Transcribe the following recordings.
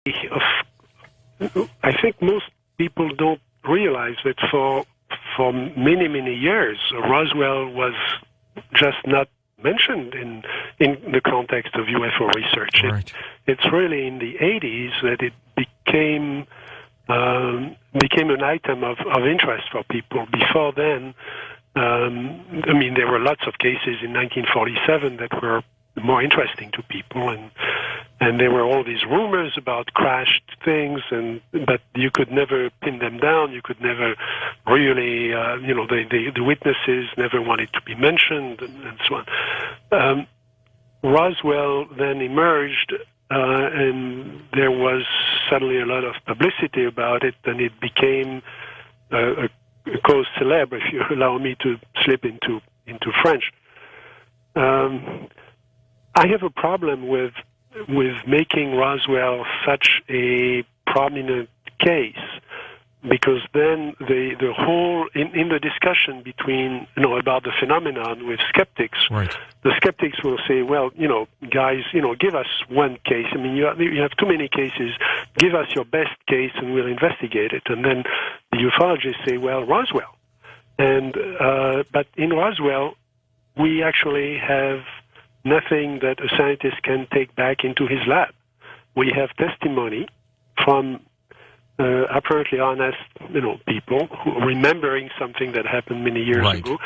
I think most people don't realize that for many, many years, Roswell was just not mentioned in the context of UFO research. Right. It's really in the 80s that it became an item of interest for people. Before then, there were lots of cases in 1947 that were more interesting to people, and there were all these rumors about crashed things, but you could never pin them down. You could never really, the witnesses never wanted to be mentioned, and so on. Roswell then emerged, and there was suddenly a lot of publicity about it, and it became a cause célèbre, if you allow me to slip into French. I have a problem with making Roswell such a prominent case, because then the whole in the discussion between about the phenomenon with skeptics, right. The skeptics will say, well, guys, give us one case. I mean, you have too many cases. Give us your best case, and we'll investigate it. And then the ufologists say, well, Roswell, and but in Roswell, we actually have nothing that a scientist can take back into his lab. We have testimony from apparently honest, people who are remembering something that happened many years right. ago.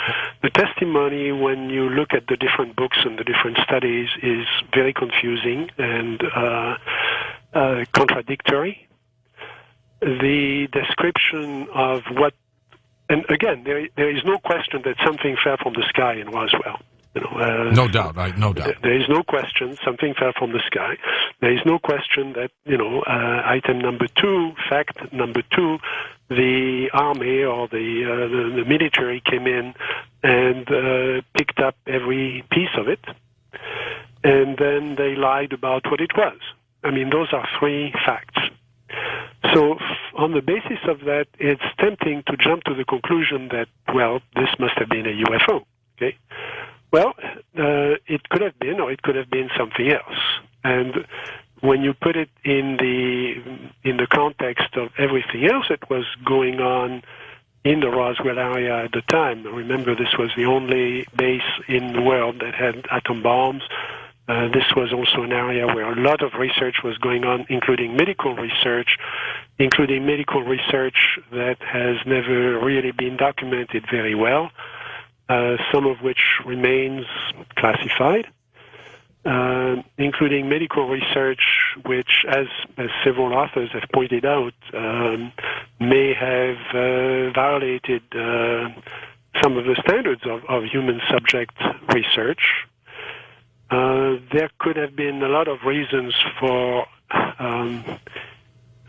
The testimony, when you look at the different books and the different studies, is very confusing and contradictory. The description of what, and again, there is no question that something fell from the sky in Roswell. No doubt, right? No doubt. There is no question something fell from the sky. There is no question that, item number 2, fact number 2, the army or the military came in and picked up every piece of it, and then they lied about what it was. I mean, those are 3 facts. So on the basis of that, it's tempting to jump to the conclusion that, well, this must have been a UFO, okay? Well, it could have been, or it could have been something else. And when you put it in the context of everything else that was going on in the Roswell area at the time, remember this was the only base in the world that had atom bombs. This was also an area where a lot of research was going on, including medical research that has never really been documented very well. Some of which remains classified, including medical research, which, as several authors have pointed out, may have violated some of the standards of human subject research. There could have been a lot of reasons for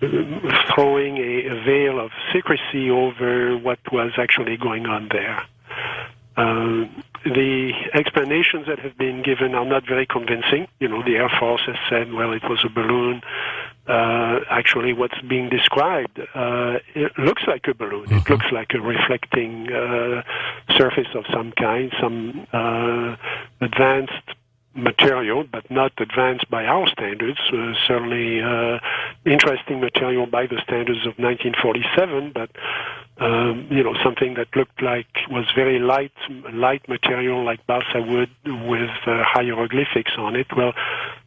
throwing a veil of secrecy over what was actually going on there. The explanations that have been given are not very convincing. The Air Force has said, well, it was a balloon. Actually, what's being described, it looks like a balloon. It looks like a reflecting surface of some kind, some advanced material, but not advanced by our standards. Certainly interesting material by the standards of 1947, but something that looked like was very light material like balsa wood with hieroglyphics on it. Well,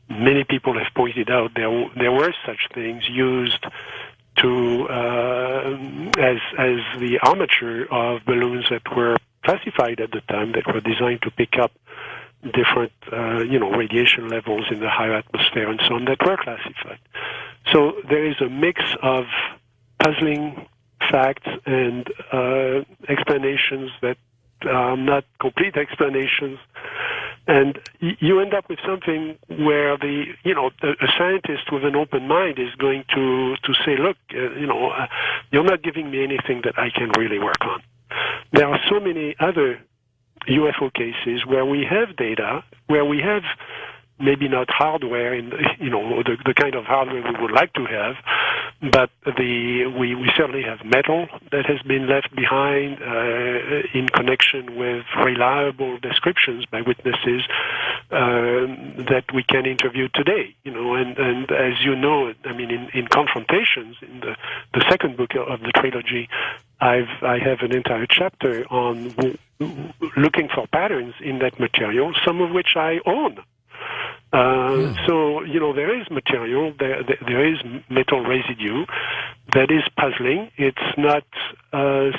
many people have pointed out there were such things used to as the armature of balloons that were classified at the time, that were designed to pick up different radiation levels in the higher atmosphere and so on, that were classified. So there is a mix of puzzling facts and explanations that are not complete explanations, and you end up with something where a scientist with an open mind is going to say, look, you're not giving me anything that I can really work on. There are so many other UFO cases where we have data, where we have maybe not hardware in the kind of hardware we would like to have, but we certainly have metal that has been left behind in connection with reliable descriptions by witnesses that we can interview today. And as you know, I mean, in Confrontations, in the second book of the trilogy, I have an entire chapter on looking for patterns in that material, some of which I own. So, there is material, there is metal residue that is puzzling. It's not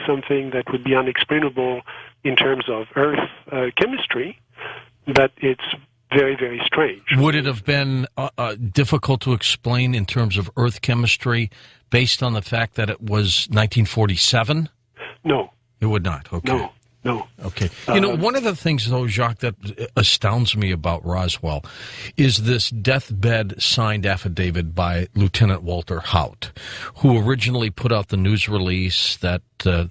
something that would be unexplainable in terms of Earth chemistry, but it's very, very strange. Would it have been difficult to explain in terms of Earth chemistry based on the fact that it was 1947? No. It would not, okay. No. Okay. One of the things, though, Jacques, that astounds me about Roswell is this deathbed signed affidavit by Lieutenant Walter Haut, who originally put out the news release that the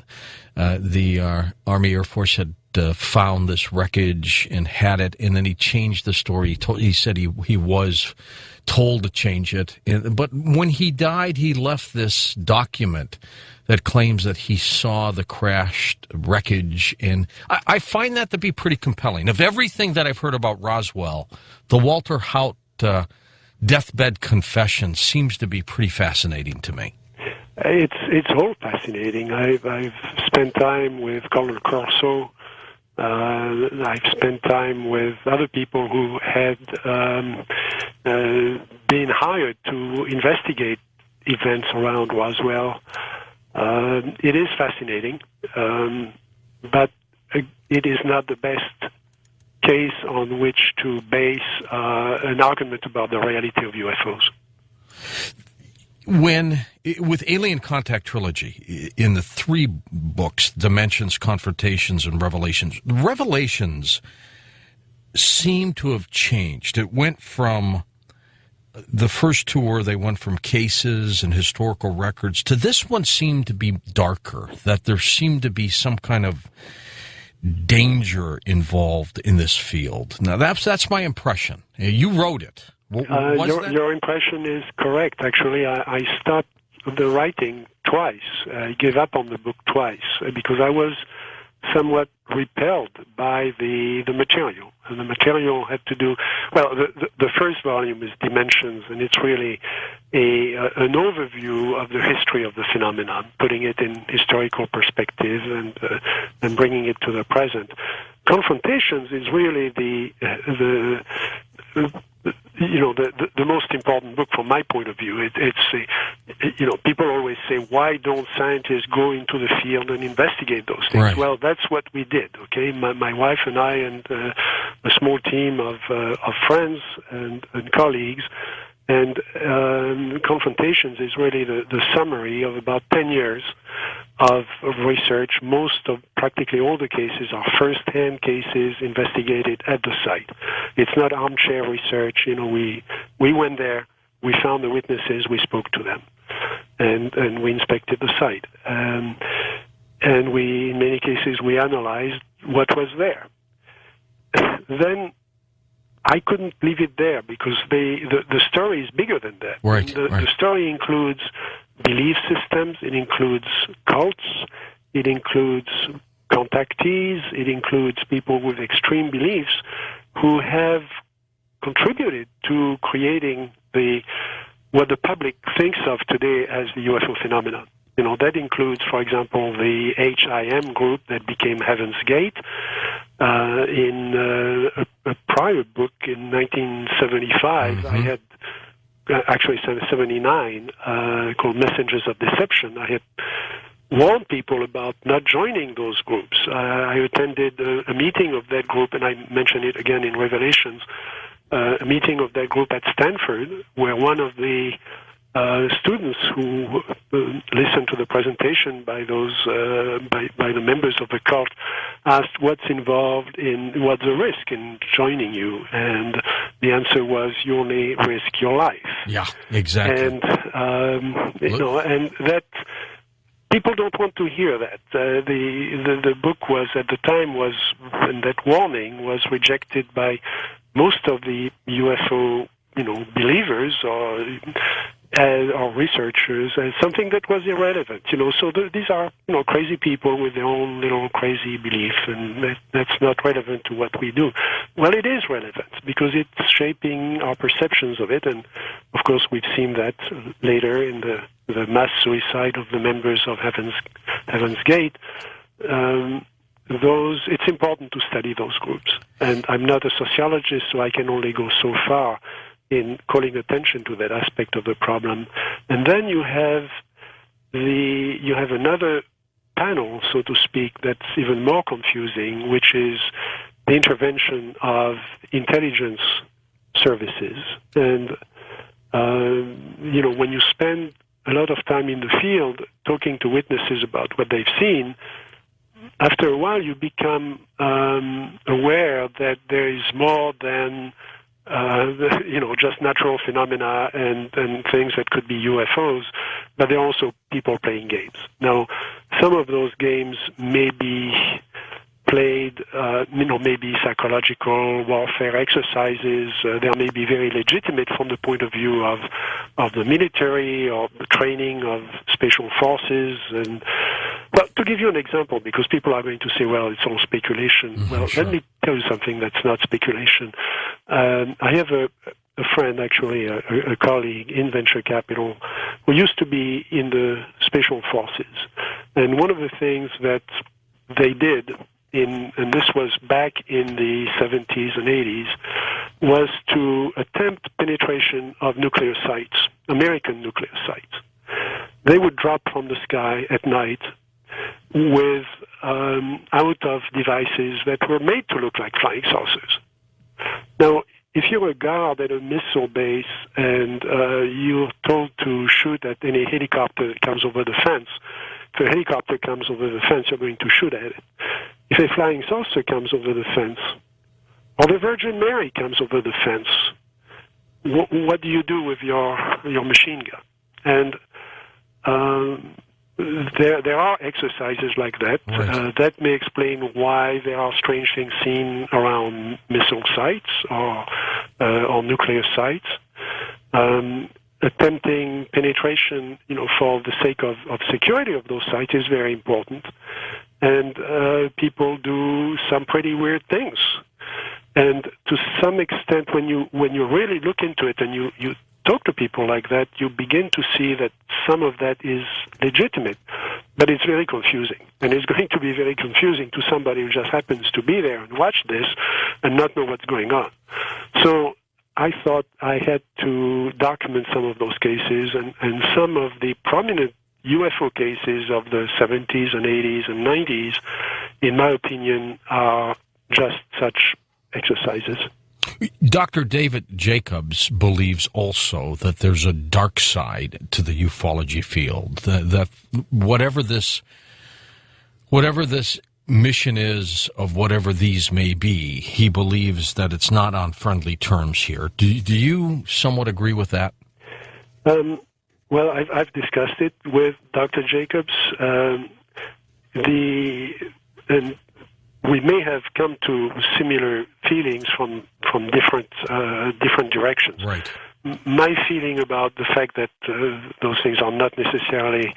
Army Air Force had found this wreckage and had it, and then he changed the story. He said he was told to change it. But when he died, he left this document that claims that he saw the crashed wreckage. And I find that to be pretty compelling. Of everything that I've heard about Roswell, the Walter Haut deathbed confession seems to be pretty fascinating to me. It's all fascinating. I've spent time with Colonel Corso. I've spent time with other people who had been hired to investigate events around Roswell. It is fascinating, but it is not the best case on which to base an argument about the reality of UFOs. With Alien Contact Trilogy, in the 3 books, Dimensions, Confrontations, and Revelations, the Revelations seem to have changed. It went from, the first 2 they went from cases and historical records, to this one seemed to be darker, that there seemed to be some kind of danger involved in this field. Now, that's my impression. You wrote it. Your impression is correct. Actually, I stopped the writing twice. I gave up on the book twice because I was somewhat repelled by the material. And the material had to do, well, the first volume is Dimensions, and it's really an overview of the history of the phenomenon, putting it in historical perspective and bringing it to the present. Confrontations is really the most important book from my point of view. People always say, why don't scientists go into the field and investigate those things? Right. Well, that's what we did. Okay, my wife and I and a small team of friends and colleagues. And Confrontations is really the summary of about 10 years of research. Practically all the cases are first-hand cases investigated at the site. It's not armchair research. We went there, we found the witnesses, we spoke to them, and we inspected the site. And we, in many cases, we analyzed what was there. Then I couldn't leave it there because the story is bigger than that. Right, The story includes belief systems, it includes cults, it includes contactees, it includes people with extreme beliefs who have contributed to creating what the public thinks of today as the UFO phenomenon. That includes, for example, the HIM group that became Heaven's Gate. In a prior book in 1975, I had, actually 79, called Messengers of Deception. I had warned people about not joining those groups. I attended a meeting of that group, and I mention it again in Revelations, a meeting of that group at Stanford, where one of the students who listened to the presentation by those by the members of the cult asked what's the risk in joining you, and the answer was you only risk your life. Yeah, exactly. And and that people don't want to hear that. The book was at the time and that warning was rejected by most of the UFO believers or researchers as something that was irrelevant. So these are crazy people with their own little crazy belief, and that's not relevant to what we do. Well, it is relevant because it's shaping our perceptions of it, and of course we've seen that later in the mass suicide of the members of Heaven's Gate. It's important to study those groups, and I'm not a sociologist, so I can only go so far in calling attention to that aspect of the problem. And then you have another panel, so to speak, that's even more confusing, which is the intervention of intelligence services. And when you spend a lot of time in the field talking to witnesses about what they've seen, after a while you become aware that there is more than just natural phenomena and things that could be UFOs, but there are also people playing games. Now, some of those games may be played, maybe psychological warfare exercises. They may be very legitimate from the point of view of the military or the training of special forces. And but to give you an example, because people are going to say, well, it's all speculation. Sure. Let me tell you something that's not speculation. I have a friend, actually, a colleague in venture capital, who used to be in the special forces. And one of the things that they did, and this was back in the 70s and 80s, was to attempt penetration of nuclear sites, American nuclear sites. They would drop from the sky at night with out of devices that were made to look like flying saucers. Now, if you're a guard at a missile base and you're told to shoot at any helicopter that comes over the fence, if a helicopter comes over the fence, you're going to shoot at it. If a flying saucer comes over the fence, or the Virgin Mary comes over the fence, what do you do with your machine gun? And there are exercises like that. Right. That may explain why there are strange things seen around missile sites or nuclear sites. Attempting penetration, for the sake of security of those sites is very important. And people do some pretty weird things. And to some extent, when you really look into it and you talk to people like that, you begin to see that some of that is legitimate, but it's very confusing. And it's going to be very confusing to somebody who just happens to be there and watch this and not know what's going on. So I thought I had to document some of those cases, and some of the prominent UFO cases of the 70s and 80s and 90s, in my opinion, are just such exercises. Dr. David Jacobs believes also that there's a dark side to the ufology field, that whatever this mission is, of whatever these may be, he believes that it's not on friendly terms here. Do you somewhat agree with that? Well, I've discussed it with Dr. Jacobs. We may have come to similar feelings from different directions. Right. My feeling about the fact that those things are not necessarily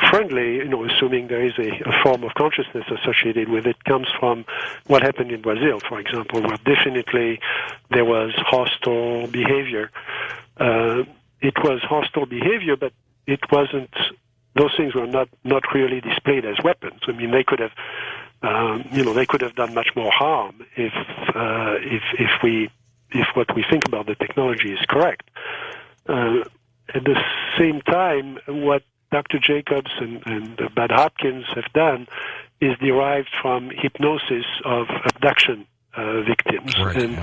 friendly, assuming there is a form of consciousness associated with it, comes from what happened in Brazil, for example, where definitely there was hostile behavior. It was hostile behavior, but it wasn't. Those things were not really displayed as weapons. I mean, they could have, they could have done much more harm if what we think about the technology is correct. At the same time, what Dr. Jacobs and Bud Hopkins have done is derived from hypnosis of abduction victims. Right, and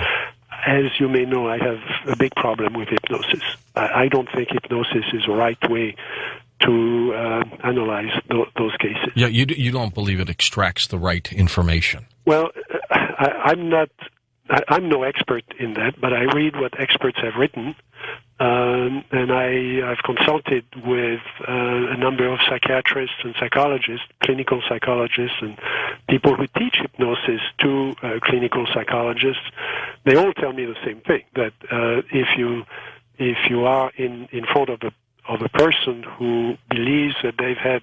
as you may know, I have a big problem with hypnosis. I don't think hypnosis is the right way to analyze those cases. Yeah, you don't believe it extracts the right information. Well, I'm no expert in that, but I read what experts have written, and I've consulted with a number of psychiatrists and psychologists, clinical psychologists, and people who teach hypnosis to clinical psychologists. They all tell me the same thing, that if you are in front of of a person who believes that they've had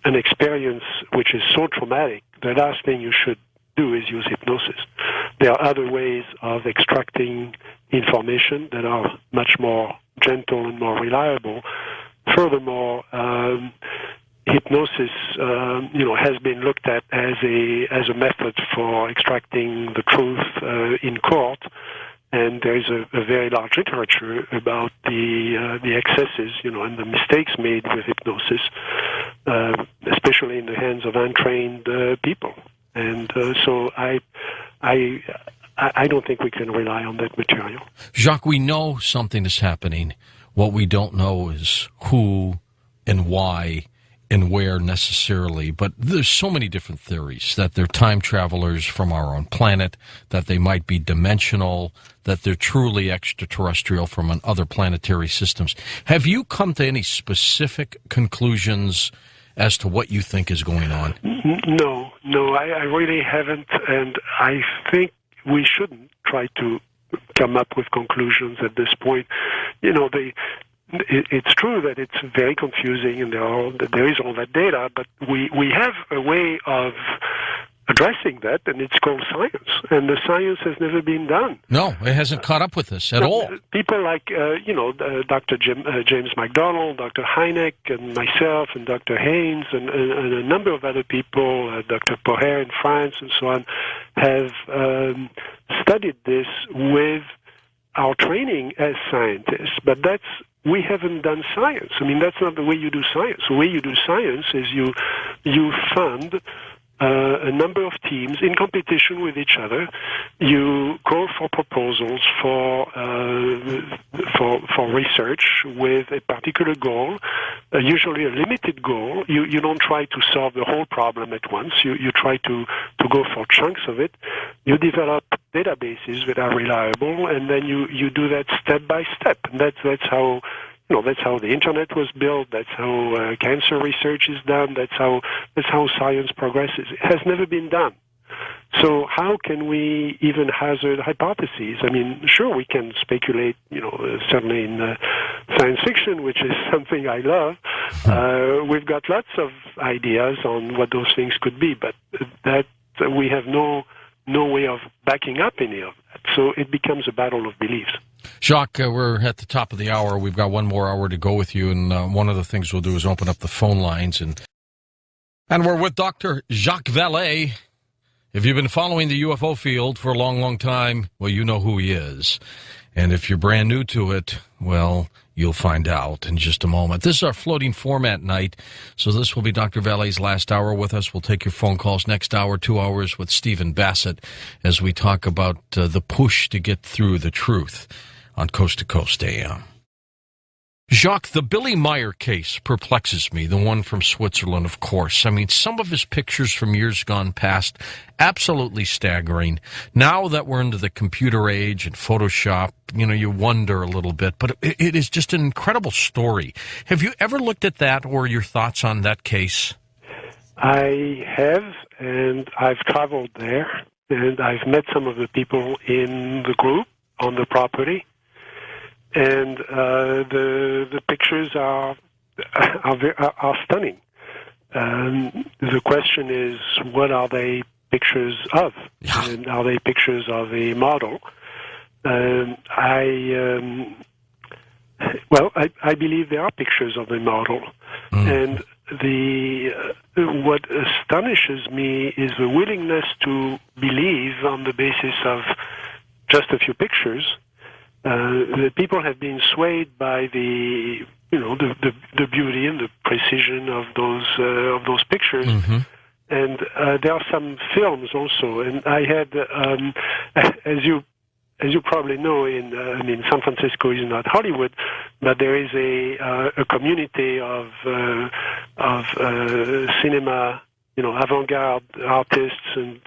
an experience which is so traumatic, the last thing you should do is use hypnosis. There are other ways of extracting information that are much more gentle and more reliable. Furthermore, hypnosis, has been looked at as a method for extracting the truth in court, and there is a very large literature about the excesses, and the mistakes made with hypnosis, especially in the hands of untrained people. And so I don't think we can rely on that material. Jacques, we know something is happening. What we don't know is who and why and where necessarily, but there's so many different theories that they're time travelers from our own planet, that they might be dimensional, that they're truly extraterrestrial from other planetary systems. Have you come to any specific conclusions as to what you think is going on? No, I really haven't, and I think we shouldn't try to come up with conclusions at this point. It's true that it's very confusing, and there is all that data, but we have a way of addressing that, and it's called science. And the science has never been done. No, it hasn't caught up with us at all. People like, Dr. James McDonald, Dr. Hynek, and myself, and Dr. Haynes, and a number of other people, Dr. Poher in France, and so on, have studied this with our training as scientists. But we haven't done science. I mean, that's not the way you do science. The way you do science is you fund a number of teams in competition with each other. You call for proposals for research with a particular goal, usually a limited goal. You don't try to solve the whole problem at once. You try to go for chunks of it. You develop databases that are reliable, and then you do that step by step. And that's how. That's how the internet was built. That's how cancer research is done. That's how science progresses. It has never been done. So how can we even hazard hypotheses? I mean, sure, we can speculate, certainly in science fiction, which is something I love. We've got lots of ideas on what those things could be, but that we have no way of backing up any of that. So it becomes a battle of beliefs. Jacques, we're at the top of the hour. We've got one more hour to go with you, and one of the things we'll do is open up the phone lines. And we're with Dr. Jacques Vallée. If you've been following the UFO field for a long, long time, well, you know who he is. And if you're brand new to it, well, you'll find out in just a moment. This is our floating format night, so this will be Dr. Vallée's last hour with us. We'll take your phone calls next hour, 2 hours with Stephen Bassett, as we talk about the push to get through the truth on Coast to Coast AM. Jacques, the Billy Meyer case perplexes me, the one from Switzerland, of course. I mean, some of his pictures from years gone past, absolutely staggering. Now that we're into the computer age and Photoshop, you wonder a little bit, but it is just an incredible story. Have you ever looked at that, or your thoughts on that case? I have, and I've traveled there, and I've met some of the people in the group on the property. And the pictures are stunning. The question is, what are they pictures of? Yeah. And are they pictures of a model? I believe they are pictures of a model. And what astonishes me is the willingness to believe on the basis of just a few pictures. The people have been swayed by the beauty and the precision of those pictures, and there are some films also. And I had, as you probably know, in San Francisco is not Hollywood, but there is a community of cinema avant-garde artists and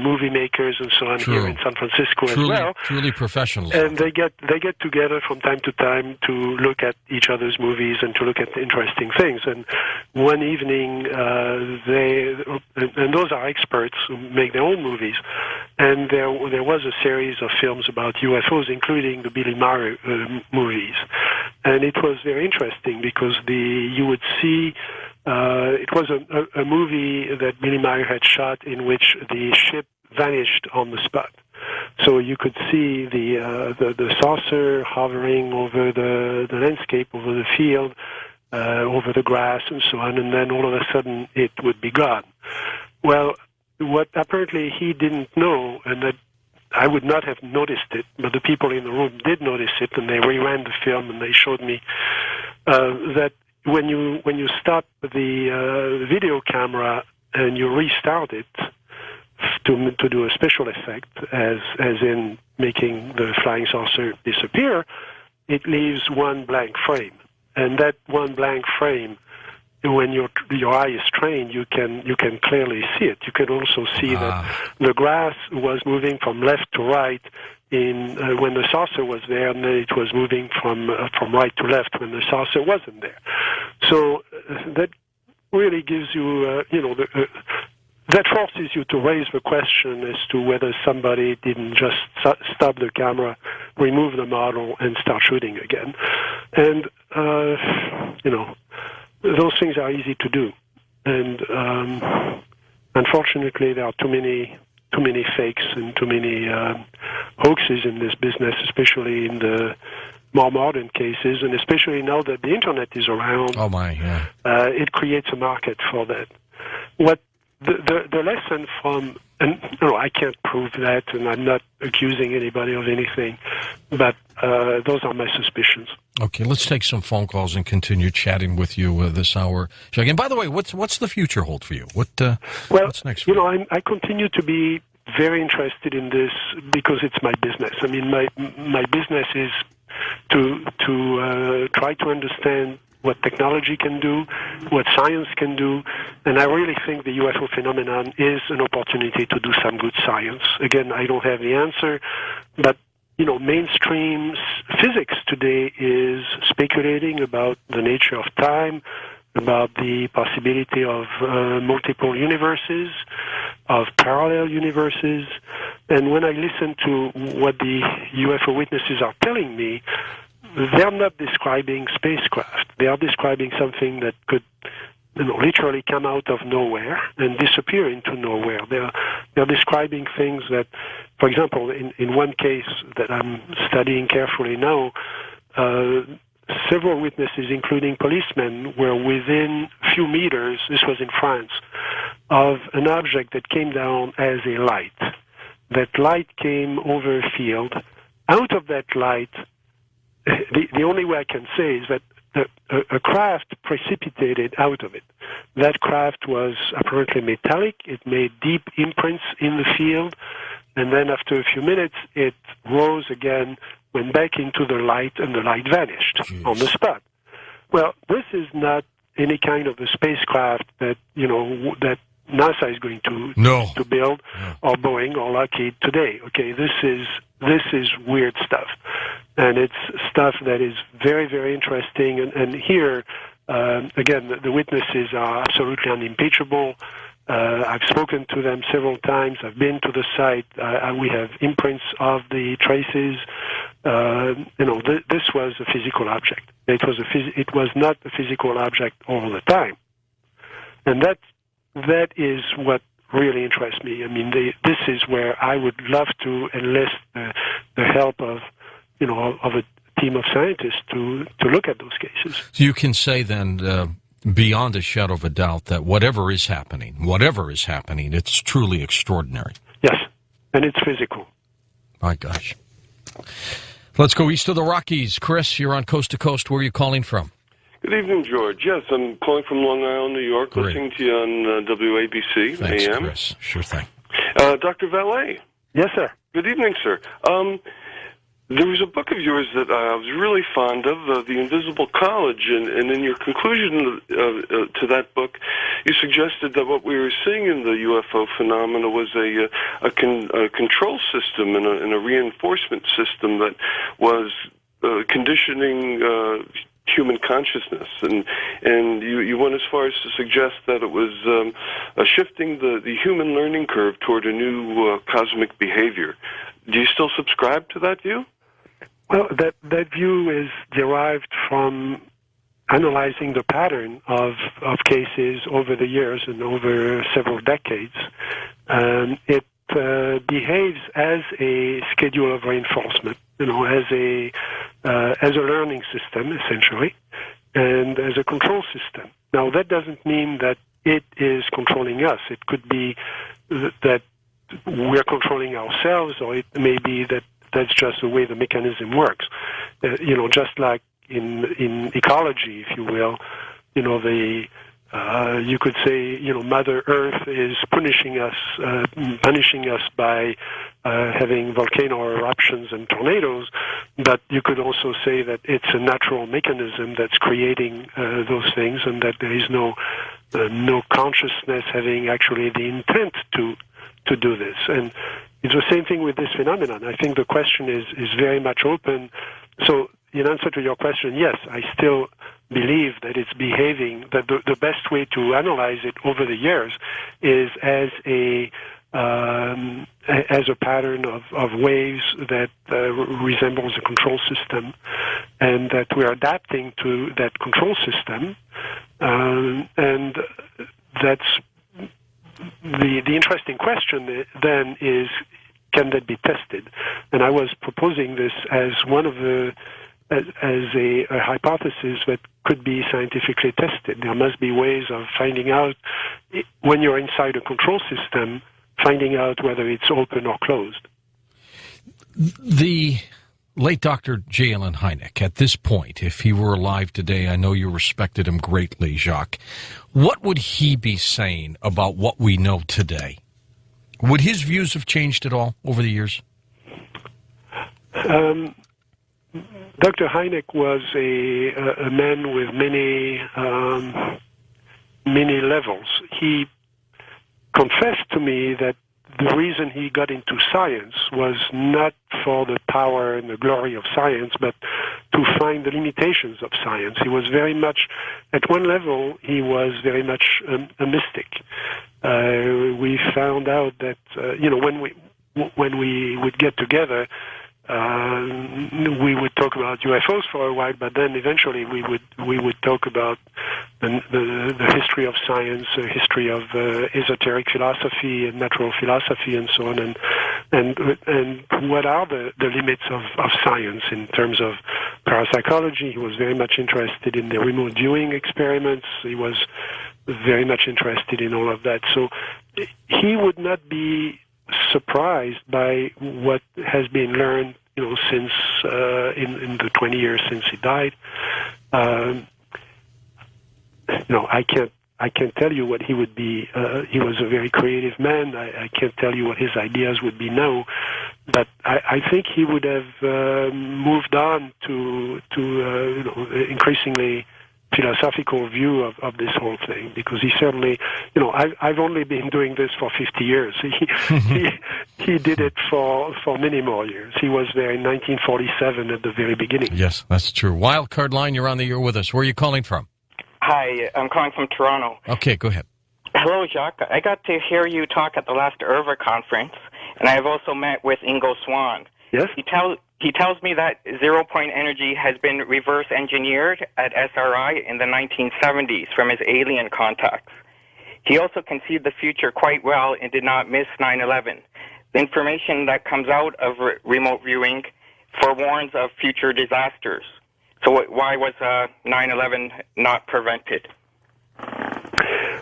movie makers and so on here in San Francisco as well. Truly professionals. And they get together from time to time to look at each other's movies and to look at interesting things. And one evening, and those are experts who make their own movies. And there was a series of films about UFOs, including the Billy Maher movies. And it was very interesting because you would see. It was a movie that Billy Maher had shot in which the ship vanished on the spot. So you could see the saucer hovering over the landscape, over the field, over the grass and so on, and then all of a sudden it would be gone. Well, what apparently he didn't know, and that I would not have noticed it, but the people in the room did notice it, and they reran the film and they showed me that when you stop the video camera and you restart it to do a special effect, as in making the flying saucer disappear, it leaves one blank frame, and that one blank frame, when your eye is trained, you can clearly see it. You can also see that the grass was moving from left to right when the saucer was there, and then it was moving from right to left when the saucer wasn't there. So that really gives you, that forces you to raise the question as to whether somebody didn't just stop the camera, remove the model, and start shooting again. And those things are easy to do, and unfortunately, there are too many fakes and too many hoaxes in this business, especially in the more modern cases, and especially now that the internet is around. Oh my! Yeah. It creates a market for that. What the lesson from, and I can't prove that, and I'm not accusing anybody of anything, but those are my suspicions. Okay, let's take some phone calls and continue chatting with you this hour. And by the way, what's the future hold for you? What's next? I continue to be very interested in this because it's my business. I mean, my business is to try to understand what technology can do, what science can do, and I really think the UFO phenomenon is an opportunity to do some good science. Again, I don't have the answer, but mainstream physics today is speculating about the nature of time, about the possibility of multiple universes, of parallel universes, and when I listen to what the UFO witnesses are telling me, they're not describing spacecraft. They are describing something that could literally come out of nowhere and disappear into nowhere. They're describing things that, for example, in one case that I'm studying carefully now, several witnesses, including policemen, were within a few meters, this was in France, of an object that came down as a light. That light came over a field. Out of that light, the only way I can say is that a craft precipitated out of it. That craft was apparently metallic. It made deep imprints in the field, and then after a few minutes, it rose again, went back into the light, and the light vanished on the spot. Well, this is not any kind of a spacecraft that that NASA is going to build, or Boeing or Lockheed today. Okay, this is weird stuff, and it's stuff that is very, very interesting. And here, again, the witnesses are absolutely unimpeachable. I've spoken to them several times. I've been to the site. We have imprints of the traces. This was a physical object. It was not a physical object all the time, and that is what really interests me. I mean, this is where I would love to enlist the help of a team of scientists to look at those cases. So you can say then, beyond a shadow of a doubt, that whatever is happening, it's truly extraordinary. Yes, and it's physical. My gosh. Let's go east of the Rockies. Chris, you're on Coast to Coast. Where are you calling from? Good evening, George. Yes, I'm calling from Long Island, New York, Great. Listening to you on WABC Thanks, AM. Chris. Sure thing. Dr. Valet. Yes, sir. Good evening, sir. There was a book of yours that I was really fond of, The Invisible College, and in your conclusion to that book, you suggested that what we were seeing in the UFO phenomena was a control system and a reinforcement system that was conditioning human consciousness, and you went as far as to suggest that it was shifting the human learning curve toward a new cosmic behavior. Do you still subscribe to that view? Well, that view is derived from analyzing the pattern of cases over the years and over several decades. It behaves as a schedule of reinforcement, as a learning system, essentially, and as a control system. Now, that doesn't mean that it is controlling us. It could be that we're controlling ourselves, or it may be that that's just the way the mechanism works. Just like in ecology, if you will, you could say, Mother Earth is punishing us by having volcano eruptions and tornadoes, but you could also say that it's a natural mechanism that's creating those things, and that there is no consciousness having actually the intent to do this. And it's the same thing with this phenomenon. I think the question is very much open. So in answer to your question, yes, I still believe that it's behaving, that the best way to analyze it over the years is as a pattern of waves that resembles a control system, and that we're adapting to that control system, and that's the interesting question then is, can that be tested? And I was proposing this as one of a hypothesis that could be scientifically tested. There must be ways of finding out, when you're inside a control system, finding out whether it's open or closed. The late Dr. J. Allen Hynek, at this point, if he were alive today, I know you respected him greatly, Jacques, what would he be saying about what we know today? Would his views have changed at all over the years? Dr. Hynek was a man with many levels. He confessed to me that the reason he got into science was not for the power and the glory of science, but to find the limitations of science. He was very much, at one level, he was very much a mystic. We found out that, when we would get together, we would talk about UFOs for a while, but then eventually we would talk about the history of science, the history of esoteric philosophy and natural philosophy, and so on, and what are the limits of science in terms of parapsychology. He was very much interested in the remote viewing experiments. He was very much interested in all of that. So he would not be surprised by what has been learned, since in the 20 years since he died. I can't tell you what he would be. He was a very creative man. I can't tell you what his ideas would be now, but I think he would have moved on to increasingly philosophical view of this whole thing, because he certainly, I've only been doing this for 50 years. He did it for many more years. He was there in 1947 at the very beginning. Yes, that's true. Wildcard line, you're on the air with us. Where are you calling from? Hi, I'm calling from Toronto. Okay, go ahead. Hello, Jacques. I got to hear you talk at the last IRVA conference, and I have also met with Ingo Swann. Yes? He tells me that zero-point energy has been reverse engineered at SRI in the 1970s from his alien contacts. He also conceived the future quite well and did not miss 9/11. The information that comes out of remote viewing forewarns of future disasters. So why was 9/11 not prevented?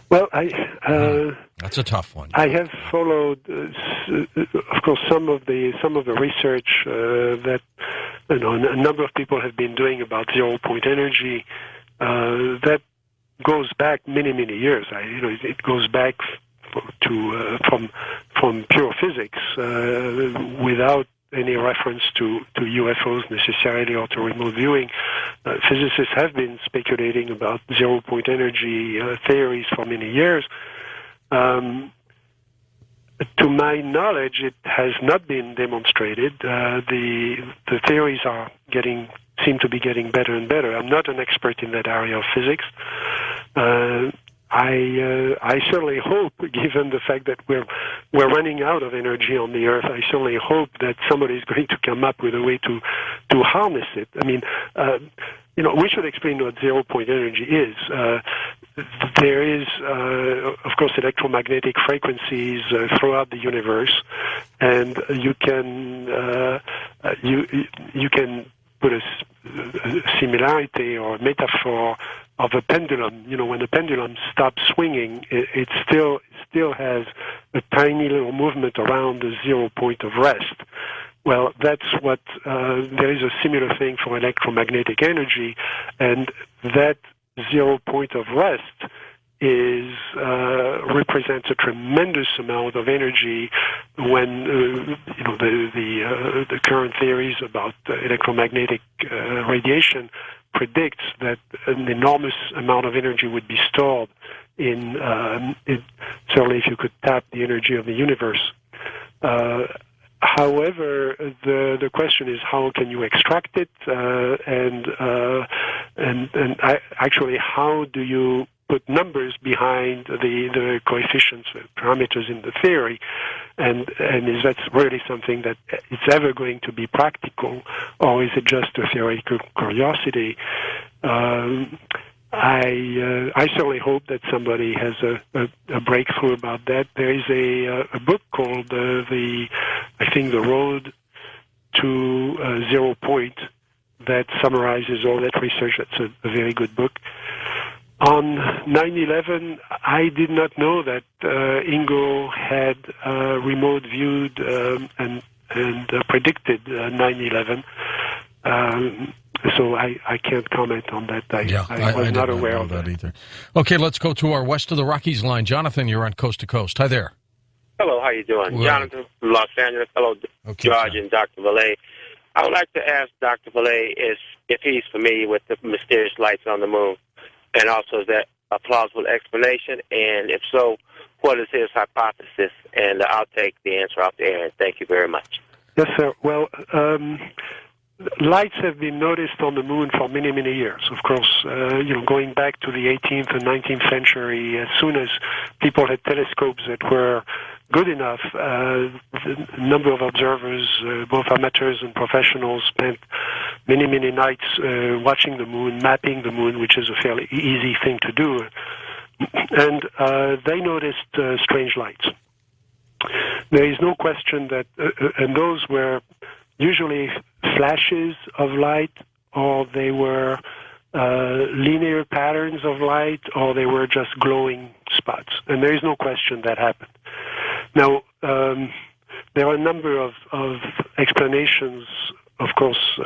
Well, that's a tough one. I have followed, of course, some of the research that a number of people have been doing about zero-point energy. That goes back many years. It goes back to from pure physics without any reference to UFOs necessarily or to remote viewing. Physicists have been speculating about zero-point energy theories for many years. To my knowledge, it has not been demonstrated. The theories seem to be getting better and better. I'm not an expert in that area of physics. I certainly hope, given the fact that we're running out of energy on the Earth, I certainly hope that somebody is going to come up with a way to harness it. I mean, we should explain what zero-point energy is. There is, of course, electromagnetic frequencies throughout the universe, and you can put a similarity or a metaphor of a pendulum. When the pendulum stops swinging, it still has a tiny little movement around the 0 point of rest. Well, that's what there is a similar thing for electromagnetic energy, and that 0 point of rest represents a tremendous amount of energy. When the current theories about electromagnetic radiation predicts that an enormous amount of energy would be stored in certainly if you could tap the energy of the universe. However, the question is how can you extract it, and actually how do you put numbers behind the coefficients, the parameters in the theory, and is that really something that it's ever going to be practical, or is it just a theoretical curiosity? I certainly hope that somebody has a breakthrough about that. There is a book called the Road to 0 Point that summarizes all that research. That's a very good book. On 9/11, I did not know that Ingo had remote viewed and predicted 9/11. So I can't comment on that. I was not aware of that either. Okay, let's go to our west of the Rockies line. Jonathan, you're on Coast to Coast. Hi there. Hello, how you doing? Well, Jonathan from Los Angeles. Hello, George and Dr. Valet. I would like to ask Dr. Valet if he's familiar with the mysterious lights on the moon, and also is that a plausible explanation, and if so, what is his hypothesis? And I'll take the answer off the air, and thank you very much. Yes, sir. Well, lights have been noticed on the moon for many, many years. Of course, going back to the 18th and 19th century, as soon as people had telescopes that were good enough, the number of observers, both amateurs and professionals, spent many, many nights watching the moon, mapping the moon, which is a fairly easy thing to do. And they noticed strange lights. There is no question that, and those were usually flashes of light, or they were linear patterns of light, or they were just glowing spots. And there is no question that happened. Now, there are a number of explanations. Of course,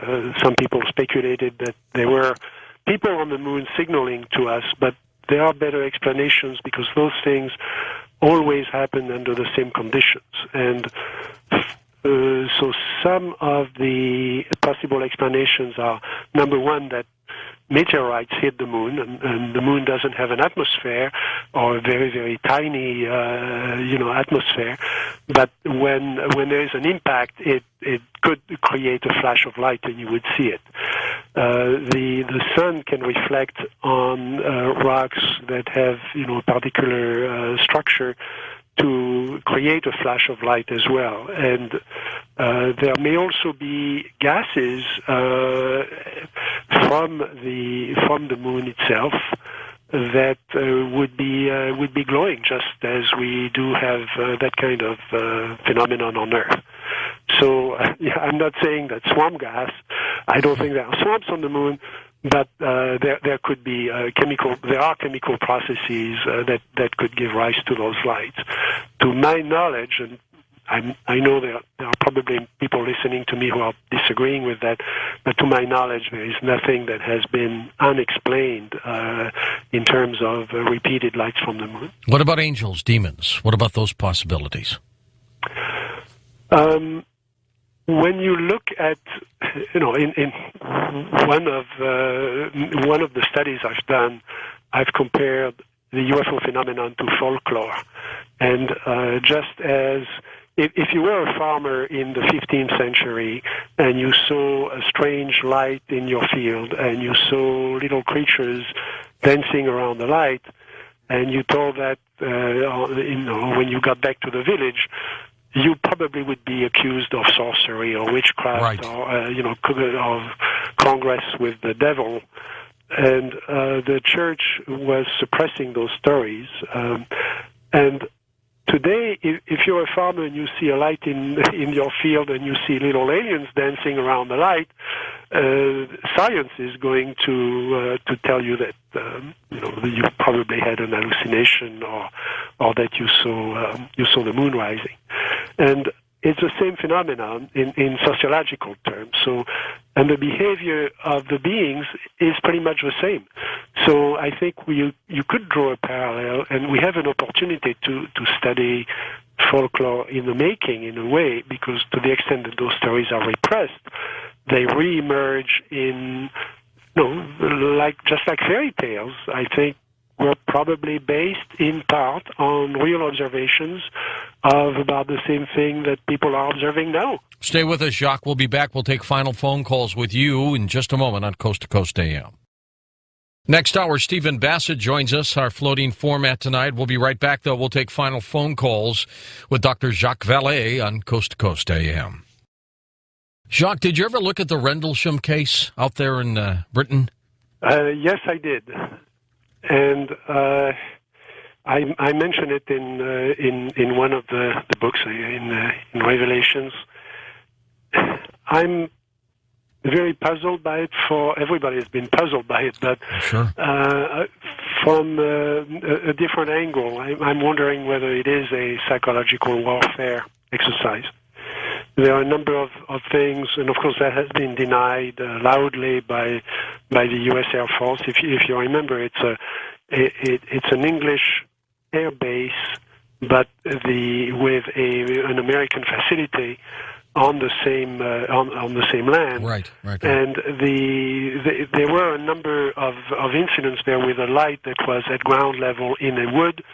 some people speculated that there were people on the moon signaling to us, but there are better explanations because those things always happen under the same conditions. And so some of the possible explanations are, number one, that meteorites hit the moon, and the moon doesn't have an atmosphere, or a very, very tiny, atmosphere. But when there is an impact, it could create a flash of light, and you would see it. The sun can reflect on rocks that have, a particular structure to create a flash of light as well. And there may also be gases from the moon itself that would be glowing, just as we do have that kind of phenomenon on Earth. So I'm not saying that swamp gas. I don't think there are swamps on the moon, but there could be chemical. There are chemical processes that could give rise to those lights. To my knowledge, and I know there are probably people listening to me who are disagreeing with that, but to my knowledge, there is nothing that has been unexplained in terms of repeated lights from the moon. What about angels, demons? What about those possibilities? when you look at, in one of the studies I've done, I've compared the UFO phenomenon to folklore, and just as if you were a farmer in the 15th century and you saw a strange light in your field and you saw little creatures dancing around the light, and you told that when you got back to the village, you probably would be accused of sorcery or witchcraft, or of congress with the devil. And the church was suppressing those stories. And today, if you're a farmer and you see a light in your field and you see little aliens dancing around the light, science is going to tell you that you probably had an hallucination or that you saw the moon rising, and it's the same phenomenon in sociological terms. So, and the behavior of the beings is pretty much the same. So I think you could draw a parallel, and we have an opportunity to study folklore in the making, in a way, because to the extent that those stories are repressed, they re-emerge in, just like fairy tales. I think were probably based in part on real observations of about the same thing that people are observing now. Stay with us, Jacques. We'll be back. We'll take final phone calls with you in just a moment on Coast to Coast AM. Next hour, Stephen Bassett joins us, our floating format tonight. We'll be right back, though. We'll take final phone calls with Dr. Jacques Vallée on Coast to Coast AM. Jacques, did you ever look at the Rendlesham case out there in Britain? Yes, I did. And I mentioned it in one of the books in Revelations. I'm very puzzled by it. For everybody has been puzzled by it, but sure. From a different angle, I'm wondering whether it is a psychological warfare exercise. There are a number of things, and of course that has been denied loudly by the U.S. Air Force. If you remember, it's an English air base, but with an American facility on the same land. Right. And there were a number of incidents there with a light that was at ground level in a wood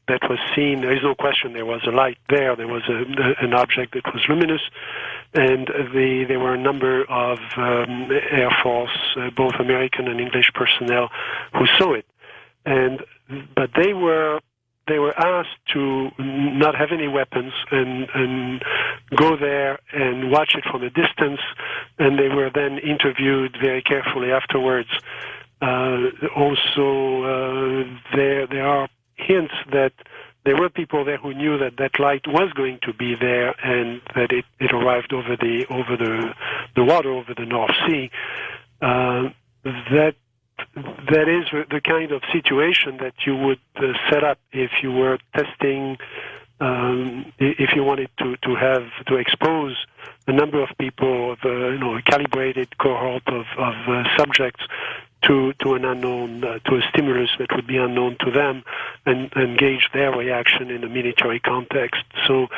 that was seen. There is no question there was a light there. There was an object that was luminous, and there were a number of Air Force, both American and English personnel, who saw it. But they were asked to not have any weapons and go there and watch it from a distance, and they were then interviewed very carefully afterwards. Also, there are hints that there were people there who knew that light was going to be there, and that it arrived over the water over the North Sea. That is the kind of situation that you would set up if you were testing, if you wanted to expose a number of people, a calibrated cohort of subjects to an unknown, to a stimulus that would be unknown to them, and gauge their reaction in a military context. So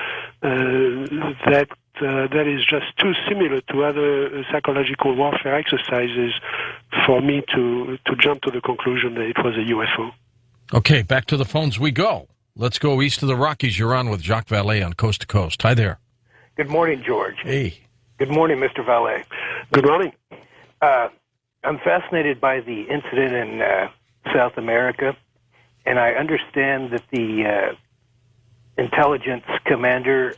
that is just too similar to other psychological warfare exercises for me to jump to the conclusion that it was a UFO. Okay, back to the phones we go. Let's go east of the Rockies. You're on with Jacques Vallée on Coast to Coast. Hi there. Good morning, George. Hey. Good morning, Mr. Vallée. Good morning. I'm fascinated by the incident in South America, and I understand that the intelligence commander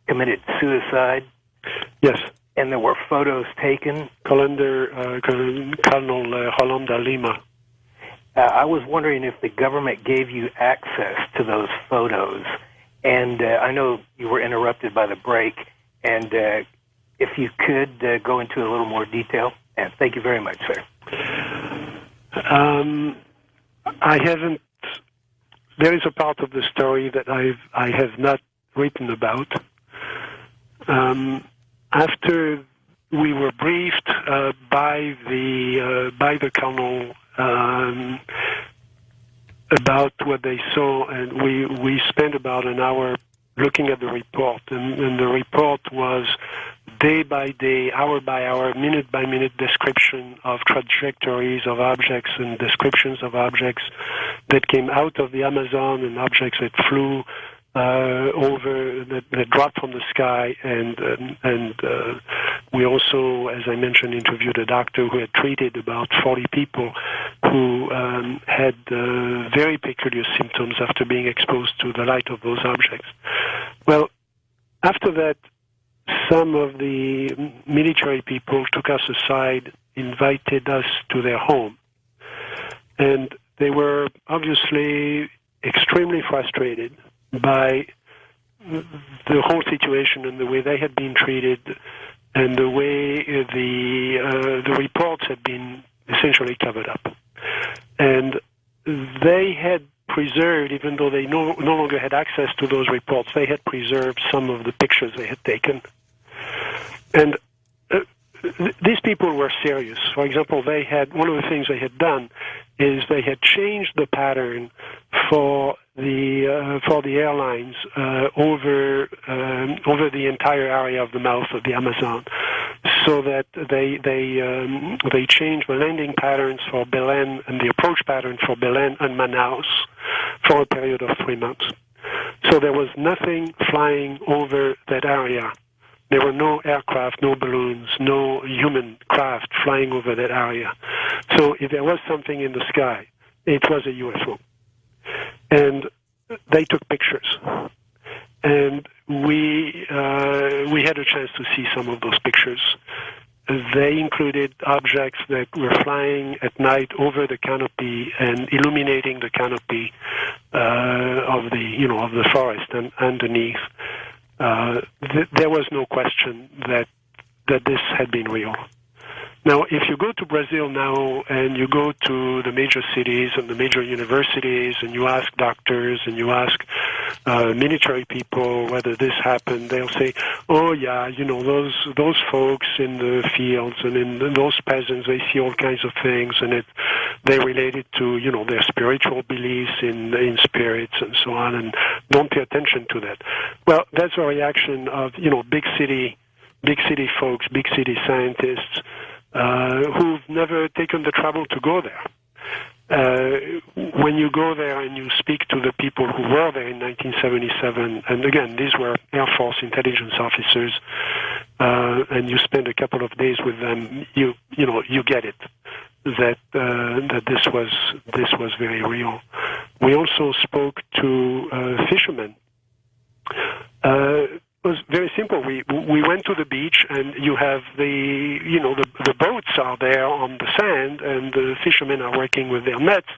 committed suicide. Yes. And there were photos taken. Colonel Rolando Lima. I was wondering if the government gave you access to those photos. And I know you were interrupted by the break, and if you could go into a little more detail. And thank you very much, sir. I haven't. There is a part of the story that I have not written about. After we were briefed by the colonel about what they saw, and we spent about an hour looking at the report, and the report was day by day, hour by hour, minute by minute description of trajectories of objects and descriptions of objects that came out of the Amazon and objects that flew over, that dropped from the sky, and we also, as I mentioned, interviewed a doctor who had treated about 40 people who had very peculiar symptoms after being exposed to the light of those objects. Well, after that, some of the military people took us aside, invited us to their home, and they were obviously extremely frustrated by the whole situation and the way they had been treated and the way the reports had been essentially covered up. And they had preserved, even though they no longer had access to those reports, they had preserved some of the pictures they had taken. And these people were serious. For example, they had, one of the things they had done is they had changed the pattern for the airlines over the entire area of the mouth of the Amazon, so that they changed the landing patterns for Belém and the approach pattern for Belém and Manaus for a period of 3 months. So there was nothing flying over that area. There were no aircraft, no balloons, no human craft flying over that area. So if there was something in the sky, it was a UFO. And they took pictures. And we had a chance to see some of those pictures. They included objects that were flying at night over the canopy and illuminating the canopy of the forest and underneath. There was no question that this had been real. Now, if you go to Brazil now and you go to the major cities and the major universities and you ask doctors and you ask military people whether this happened, they'll say, "Oh yeah, those folks in the fields and in those peasants, they see all kinds of things, and they relate it to their spiritual beliefs in spirits and so on, and don't pay attention to that." Well, that's a reaction of big city folks, big city scientists. Who've never taken the trouble to go there. When you go there and you speak to the people who were there in 1977, and again, these were Air Force intelligence officers, and you spend a couple of days with them, you get it, that this was very real. We also spoke to fishermen. It was very simple. We went to the beach, and you have the boats are there on the sand, and the fishermen are working with their nets.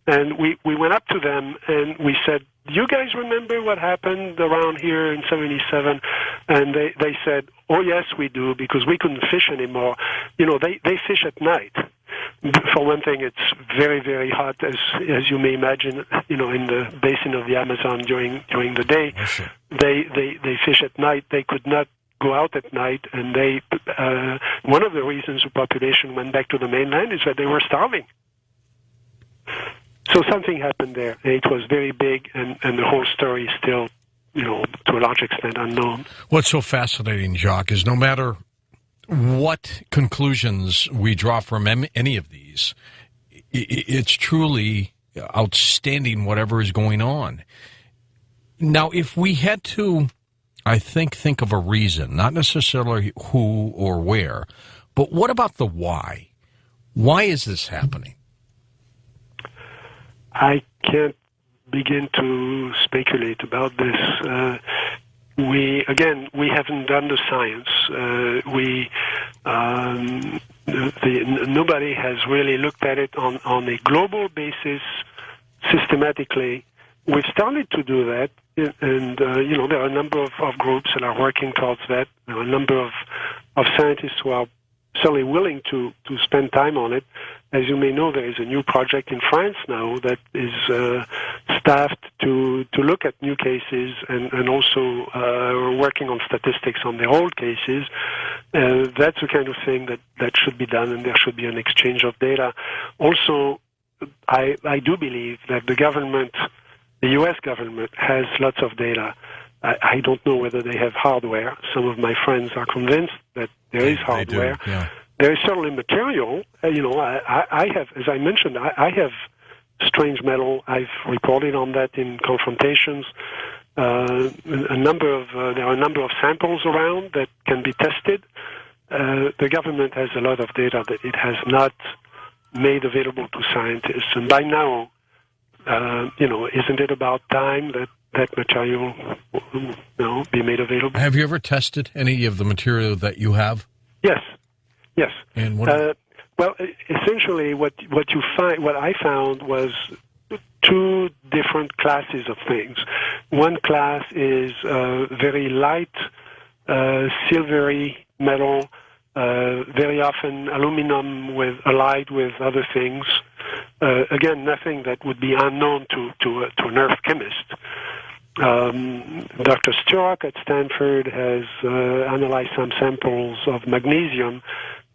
And we went up to them and we said, "Do you guys remember what happened around here in '77?" And they said, "Oh yes, we do, because we couldn't fish anymore." They fish at night. For one thing, it's very, very hot, as you may imagine, in the basin of the Amazon during the day. They fish at night. They could not go out at night, and one of the reasons the population went back to the mainland is that they were starving. So something happened there, and it was very big, and the whole story is still, to a large extent unknown. What's so fascinating, Jacques, is no matter what conclusions we draw from any of these, it's truly outstanding whatever is going on. Now, if we had to, I think of a reason, not necessarily who or where, but what about the why? Why is this happening? I can't begin to speculate about this. We haven't done the science. Nobody has really looked at it on a global basis systematically. We've started to do that, and there are a number of groups that are working towards that. There are a number of scientists who are certainly willing to spend time on it. As you may know, there is a new project in France now that is staffed to look at new cases and also working on statistics on the old cases. That's the kind of thing that should be done, and there should be an exchange of data. Also, I do believe that the U.S. government has lots of data I don't know whether they have hardware. Some of my friends are convinced that there is hardware. They do, yeah. There is certainly material. I have, as I mentioned, I have strange metal. I've reported on that in confrontations. There are a number of samples around that can be tested. The government has a lot of data that it has not made available to scientists, and by now, isn't it about time that material be made available? Have you ever tested any of the material that you have? Yes. And what? Well, essentially, what I found was two different classes of things. One class is very light, silvery metal, very often aluminum allied with other things. Again, nothing that would be unknown to an earth chemist. Dr. Sturrock at Stanford has analyzed some samples of magnesium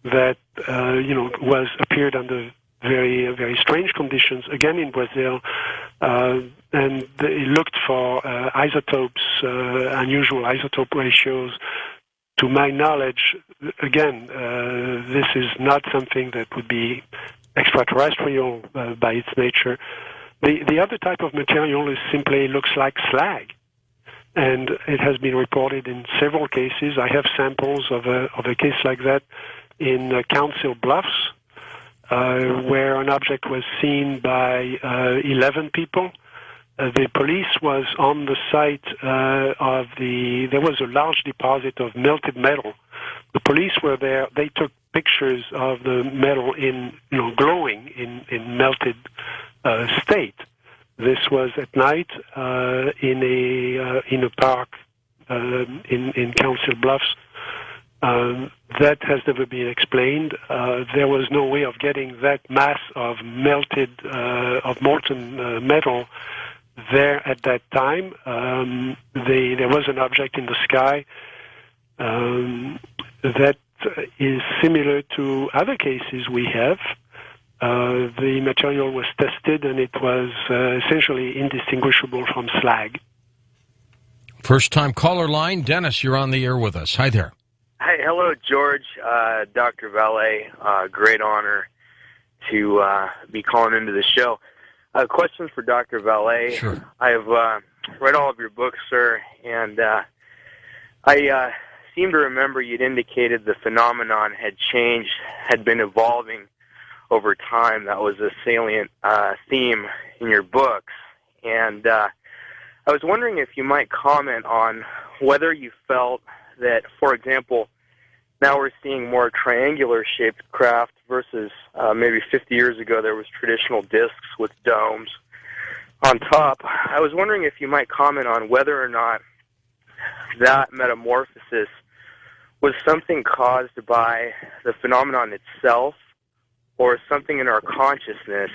that appeared under very, very strange conditions, again in Brazil, and they looked for isotopes, unusual isotope ratios. To my knowledge, again, this is not something that would be extraterrestrial by its nature. The other type of material is simply looks like slag, and it has been reported in several cases. I have samples of a case like that in Council Bluffs, where an object was seen by 11 people. The police was on the site there was a large deposit of melted metal. The police were there. They took pictures of the metal glowing in melted state. This was at night in a park in Council Bluffs. That has never been explained. There was no way of getting that mass of molten metal there at that time. There was an object in the sky that is similar to other cases we have. The material was tested, and it was essentially indistinguishable from slag. First-time caller line. Dennis, you're on the air with us. Hi there. Hi, hello, George, Dr. Valet. Great honor to be calling into the show. A question for Dr. Valet. Sure. I've read all of your books, sir, and I seem to remember you'd indicated the phenomenon had changed, had been evolving over time. That was a salient theme in your books. And I was wondering if you might comment on whether you felt that, for example, now we're seeing more triangular-shaped craft versus maybe 50 years ago there was traditional discs with domes on top. I was wondering if you might comment on whether or not that metamorphosis was something caused by the phenomenon itself or something in our consciousness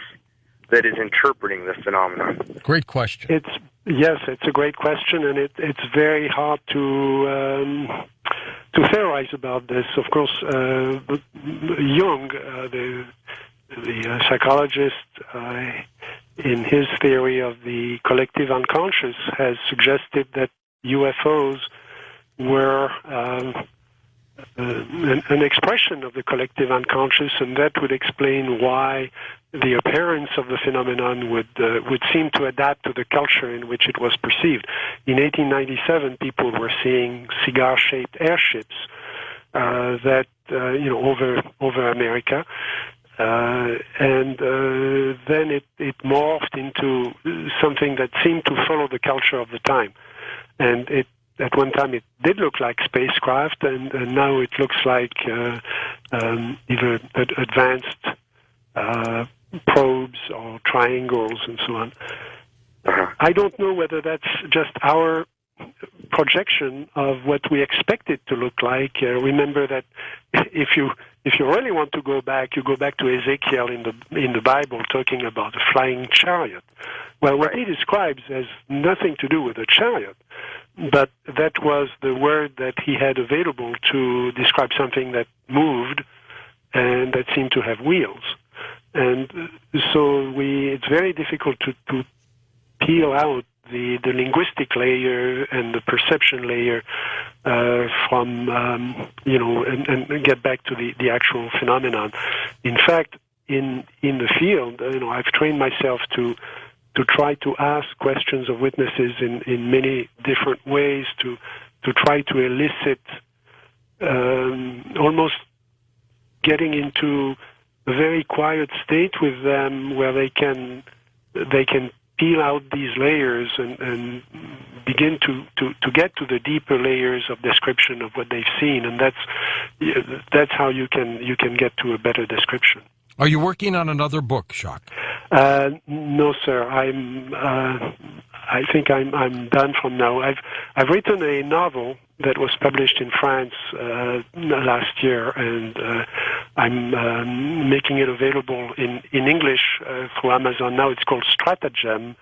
that is interpreting the phenomenon. Great question. Yes, it's a great question, and it's very hard to theorize about this. Of course, Jung, the psychologist, in his theory of the collective unconscious, has suggested that UFOs were an expression of the collective unconscious, and that would explain why the appearance of the phenomenon would seem to adapt to the culture in which it was perceived. In 1897, people were seeing cigar-shaped airships that over America, and then it morphed into something that seemed to follow the culture of the time, and at one time it did look like spacecraft, and now it looks like either advanced probes or triangles and so on. I don't know whether that's just our projection of what we expect it to look like. Remember that if you really want to go back, you go back to Ezekiel in the Bible talking about a flying chariot. Well, what he describes has nothing to do with a chariot, but that was the word that he had available to describe something that moved and that seemed to have wheels. And so it's very difficult to peel out the linguistic layer and the perception layer from, and get back to the actual phenomenon. In fact, in the field, I've trained myself to try to ask questions of witnesses in many different ways to try to elicit almost getting into a very quiet state with them where they can peel out these layers and begin to get to the deeper layers of description of what they've seen, and that's how you can get to a better description. Are you working on another book, Jacques? No, sir. I think I'm done from now. I've written a novel that was published in France last year, and I'm making it available in English through Amazon now. It's called Stratagem.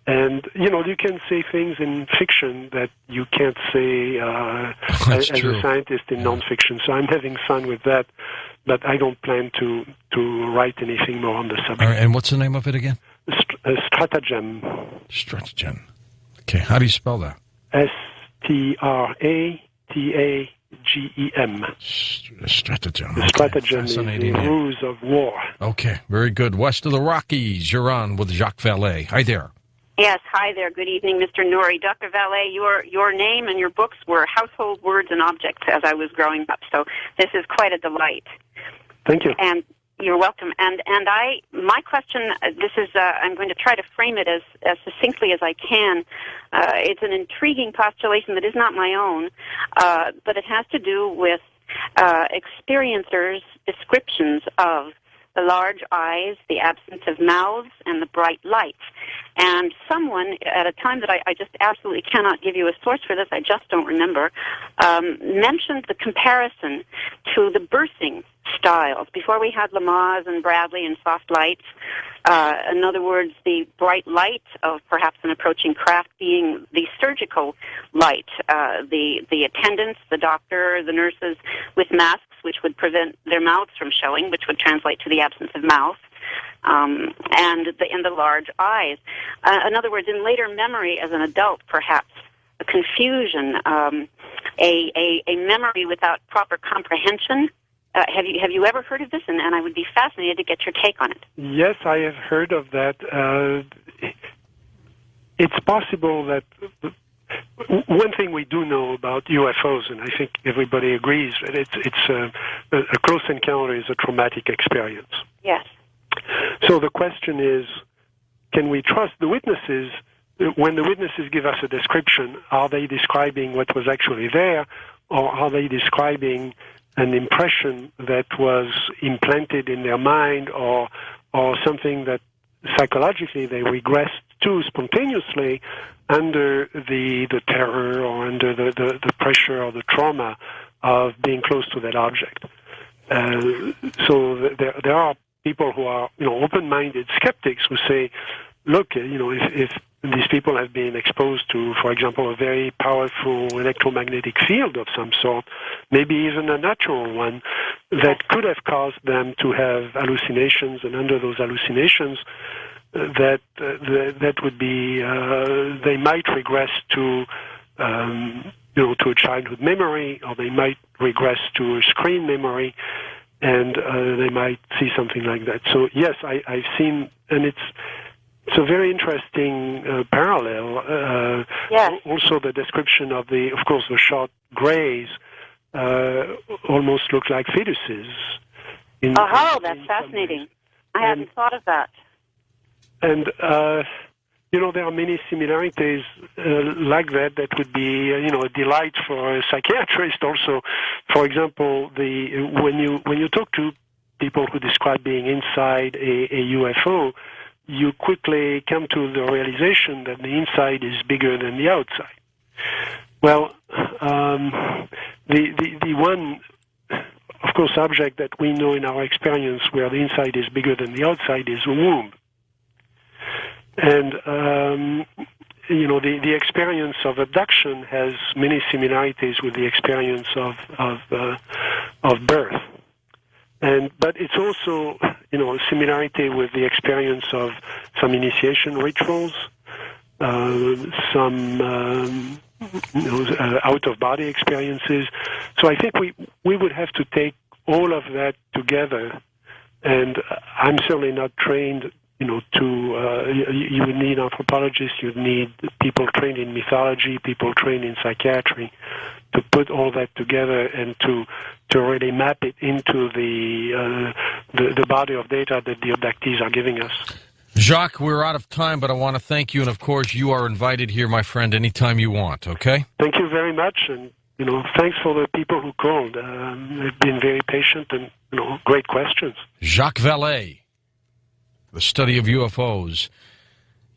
And, you can say things in fiction that you can't say as a scientist in nonfiction. So I'm having fun with that, but I don't plan to write anything more on the subject. All right, and what's the name of it again? Stratagem. Stratagem. Okay, how do you spell that? Stratagem. Stratagem. The stratagem is the ruse of war. Okay, very good. West of the Rockies, you're on with Jacques Vallée. Hi there. Yes, hi there. Good evening, Mr. Nouri. Dr. Vallée, your name and your books were household words and objects as I was growing up, so this is quite a delight. Thank you. And you're welcome. And my question, this is, I'm going to try to frame it as succinctly as I can. It's an intriguing postulation that is not my own, but it has to do with experiencers' descriptions of the large eyes, the absence of mouths, and the bright lights. And someone, at a time that I just absolutely cannot give you a source for this, I just don't remember, mentioned the comparison to the birthing styles. Before we had Lamaze and Bradley and soft lights, in other words, the bright light of perhaps an approaching craft being the surgical light, the attendants, the doctor, the nurses with masks, which would prevent their mouths from showing, which would translate to the absence of mouth, and the large eyes. In other words, in later memory as an adult, perhaps, a confusion, a memory without proper comprehension. Have you ever heard of this? And I would be fascinated to get your take on it. Yes, I have heard of that. It's possible that one thing we do know about UFOs, and I think everybody agrees, that it's a close encounter is a traumatic experience. Yes. So the question is, can we trust the witnesses? When the witnesses give us a description, are they describing what was actually there, or are they describing an impression that was implanted in their mind, or something that psychologically they regressed to spontaneously under the terror or under the pressure or the trauma of being close to that object. So there are people who are open-minded skeptics who say, look, if these people have been exposed to, for example, a very powerful electromagnetic field of some sort, maybe even a natural one, that could have caused them to have hallucinations, and under those hallucinations, that would be they might regress to to a childhood memory, or they might regress to a screen memory, and they might see something like that. So yes, I've seen, and it's a very interesting parallel. Yes. Also, the description of the short grays almost look like fetuses. That's fascinating. I hadn't thought of that. And there are many similarities like that would be a delight for a psychiatrist. Also, for example, when you talk to people who describe being inside a UFO, you quickly come to the realization that the inside is bigger than the outside. Well, the one, of course, object that we know in our experience where the inside is bigger than the outside is a womb. And, the experience of abduction has many similarities with the experience of birth. But it's also, a similarity with the experience of some initiation rituals, some out-of-body experiences. So I think we would have to take all of that together, and I'm certainly not trained, you would need anthropologists, you'd need people trained in mythology, people trained in psychiatry, to put all that together and to really map it into the body of data that the abductees are giving us. Jacques, we're out of time, but I want to thank you, and of course, you are invited here, my friend, anytime you want, okay? Thank you very much, and, thanks for the people who called. They've been very patient and, great questions. Jacques Vallée, the study of UFOs.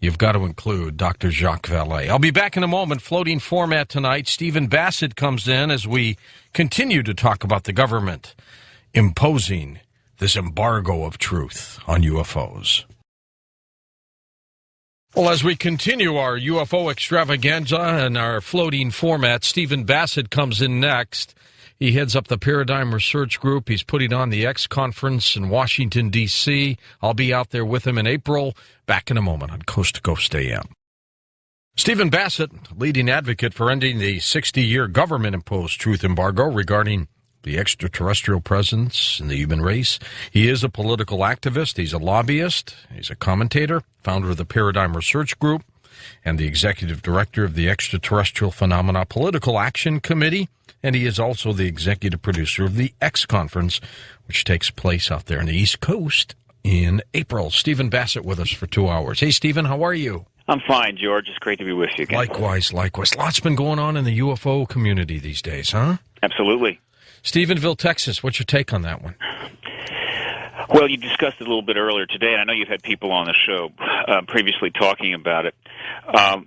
You've got to include Dr. Jacques Vallée. I'll be back in a moment. Floating format tonight. Stephen Bassett comes in as we continue to talk about the government imposing this embargo of truth on UFOs. Well, as we continue our UFO extravaganza and our floating format, Stephen Bassett comes in next. He heads up the Paradigm Research Group. He's putting on the X Conference in Washington, D.C. I'll be out there with him in April. Back in a moment on Coast to Coast AM. Stephen Bassett, leading advocate for ending the 60-year government-imposed truth embargo regarding the extraterrestrial presence in the human race. He is a political activist. He's a lobbyist. He's a commentator, founder of the Paradigm Research Group, and the executive director of the Extraterrestrial Phenomena Political Action Committee. And he is also the executive producer of the X Conference, which takes place out there on the East Coast in April. Stephen Bassett with us for 2 hours. Hey, Stephen, how are you? I'm fine, George. It's great to be with you again. Likewise. Lots been going on in the UFO community these days, huh? Absolutely. Stephenville, Texas, what's your take on that one? Well, you discussed it a little bit earlier today, and I know you've had people on the show previously talking about it.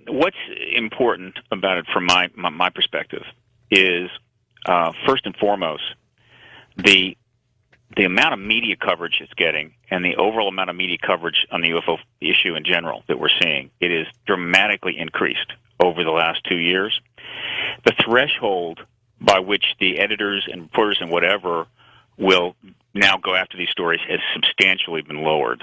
What's important about it from my perspective is, first and foremost, the amount of media coverage it's getting and the overall amount of media coverage on the UFO issue in general that we're seeing, it is dramatically increased over the last 2 years. The threshold by which the editors and reporters and whatever will now go after these stories has substantially been lowered.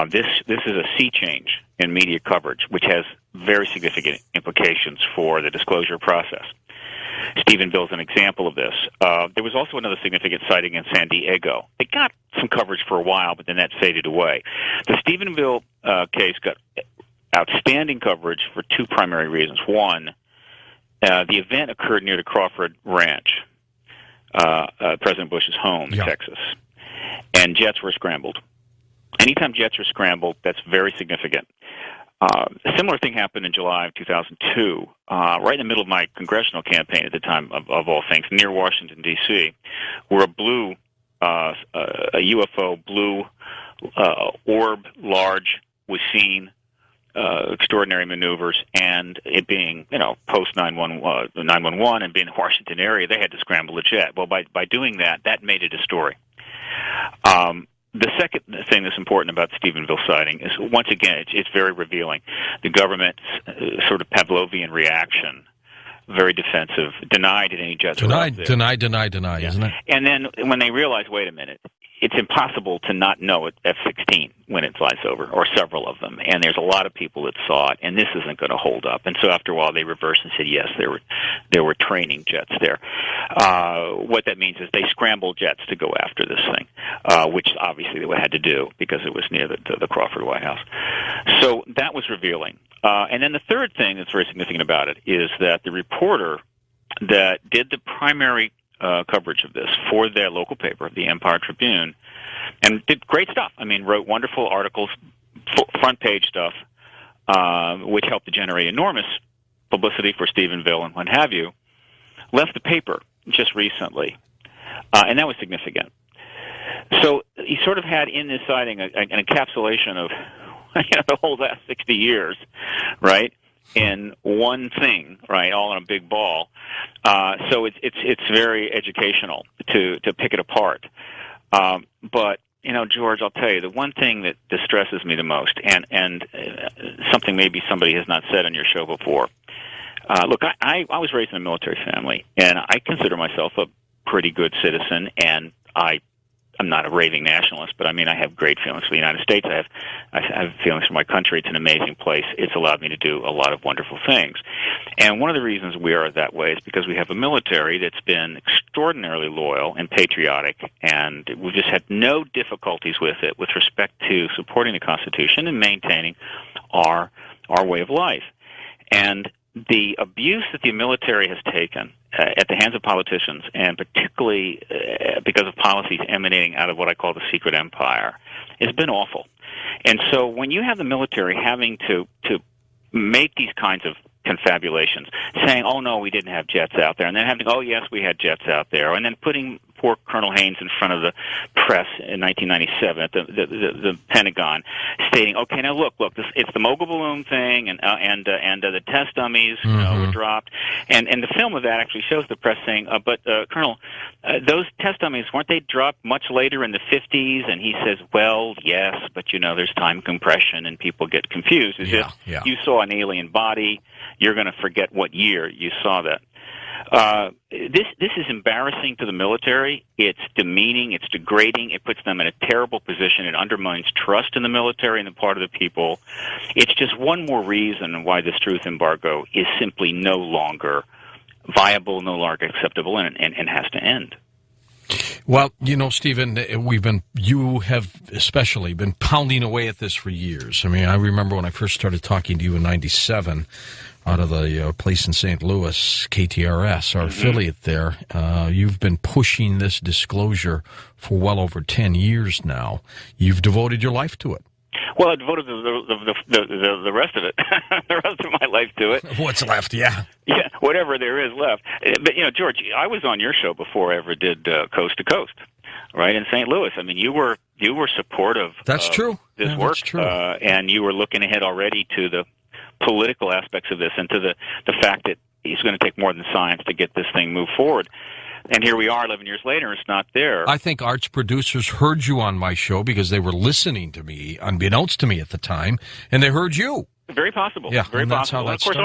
This is a sea change in media coverage, which has very significant implications for the disclosure process. Stephenville is an example of this. There was also another significant sighting in San Diego. It got some coverage for a while, but then that faded away. The Stephenville case got outstanding coverage for two primary reasons. One, the event occurred near the Crawford Ranch, President Bush's home in Texas, and jets were scrambled. Anytime jets are scrambled, that's very significant. A similar thing happened in July of 2002, right in the middle of my congressional campaign at the time, of all things, near Washington, D.C., where a UFO blue orb, large, was seen, extraordinary maneuvers, and it being, post 911 and being in the Washington area, they had to scramble the jet. Well, by doing that made it a story. The second thing that's important about the Stephenville sighting is, once again, it's very revealing. The government's sort of Pavlovian reaction, very defensive, denied that any jets were up there. Deny, isn't it? And then when they realized, wait a minute, it's impossible to not know F-16 when it flies over, or several of them. And there's a lot of people that saw it, and this isn't going to hold up. And so after a while, they reversed and said, yes, there were training jets there. What that means is they scrambled jets to go after this thing, which obviously they had to do because it was near the Crawford White House. So that was revealing. And then the third thing that's very significant about it is that the reporter that did the primary coverage of this for their local paper, the Empire Tribune, and did great stuff. I mean, wrote wonderful articles, front page stuff, which helped to generate enormous publicity for Stephenville and what have you, left the paper just recently, and that was significant. So he sort of had in this sighting an encapsulation of the whole last 60 years, right? In one thing, right, all in a big ball. So it's very educational to pick it apart. But George, I'll tell you, the one thing that distresses me the most, and something maybe somebody has not said on your show before. Look, I was raised in a military family, and I consider myself a pretty good citizen, and I I'm not a raving nationalist, but I mean, I have great feelings for the United States. I have feelings for my country. It's an amazing place. It's allowed me to do a lot of wonderful things. And one of the reasons we are that way is because we have a military that's been extraordinarily loyal and patriotic, and we've just had no difficulties with it with respect to supporting the Constitution and maintaining our way of life. And the abuse that the military has taken at the hands of politicians, and particularly because of policies emanating out of what I call the secret empire, has been awful. And so when you have the military having to make these kinds of confabulations, saying, oh, no, we didn't have jets out there, and then having, oh, yes, we had jets out there, and then putting poor Colonel Haynes in front of the press in 1997 at the Pentagon, stating, okay, now look, it's the Mogul balloon thing, and the test dummies were dropped, and the film of that actually shows the press saying, but Colonel, those test dummies, weren't they dropped much later in the 50s? And he says, well, yes, but there's time compression, and people get confused. As if you saw an alien body, you're going to forget what year you saw that. This is embarrassing to the military. It's demeaning. It's degrading. It puts them in a terrible position. It undermines trust in the military and the part of the people. It's just one more reason why this truth embargo is simply no longer viable, no longer acceptable, and has to end. Well, Stephen, you have especially been pounding away at this for years. I mean, I remember when I first started talking to you in '97 out of the place in St. Louis, KTRS, our affiliate there. You've been pushing this disclosure for well over 10 years now. You've devoted your life to it. Well, I devoted the rest of it, the rest of my life to it. What's left, yeah. Yeah, whatever there is left. But, George, I was on your show before I ever did Coast to Coast, right, in St. Louis. I mean, you were supportive That's true. This work, that's true. And you were looking ahead already to the political aspects of this and to the fact that it's going to take more than science to get this thing moved forward. And here we are 11 years later, and it's not there. I think Art's producers heard you on my show because they were listening to me, unbeknownst to me at the time, and they heard you. Very possible. Yeah, very possible. And of course,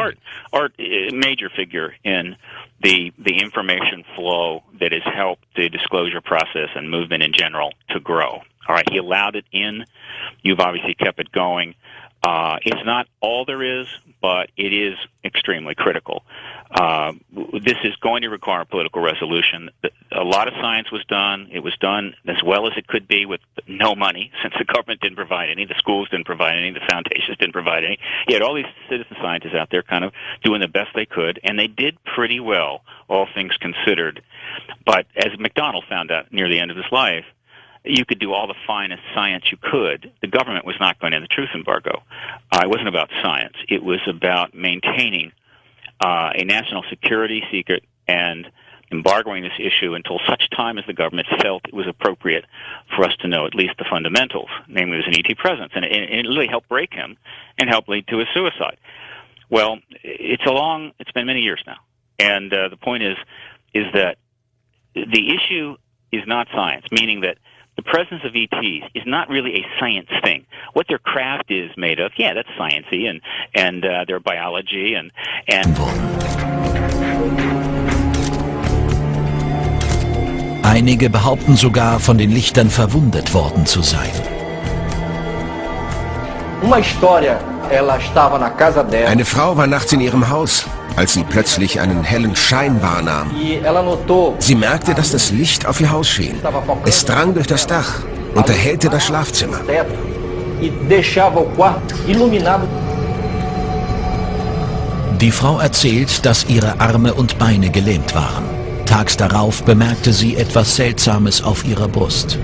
Art, a major figure in the information flow that has helped the disclosure process and movement in general to grow. All right, he allowed it in. You've obviously kept it going. It's not all there is, but it is extremely critical. This is going to require a political resolution. A lot of science was done. It was done as well as it could be with no money, since the government didn't provide any, the schools didn't provide any, the foundations didn't provide any. You had all these citizen scientists out there kind of doing the best they could, and they did pretty well, all things considered. But as McDonald found out near the end of his life, you could do all the finest science you could. The government was not going to end the truth embargo. It wasn't about science. It was about maintaining a national security secret and embargoing this issue until such time as the government felt it was appropriate for us to know at least the fundamentals, namely there's an ET presence. And it really helped break him and helped lead to his suicide. Well, it's been many years now. And the point is that the issue is not science, meaning that the presence of ETs is not really a science thing. What their craft is made of, yeah, that's sciencey, and their biology and Einige behaupten sogar, von den Lichtern verwundet worden zu sein. Eine Frau war nachts in ihrem Haus, als sie plötzlich einen hellen Schein wahrnahm. Sie merkte, dass das Licht auf ihr Haus schien. Es drang durch das Dach und erhellte das Schlafzimmer. Die Frau erzählt, dass ihre Arme und Beine gelähmt waren. Tags darauf bemerkte sie etwas Seltsames auf ihrer Brust.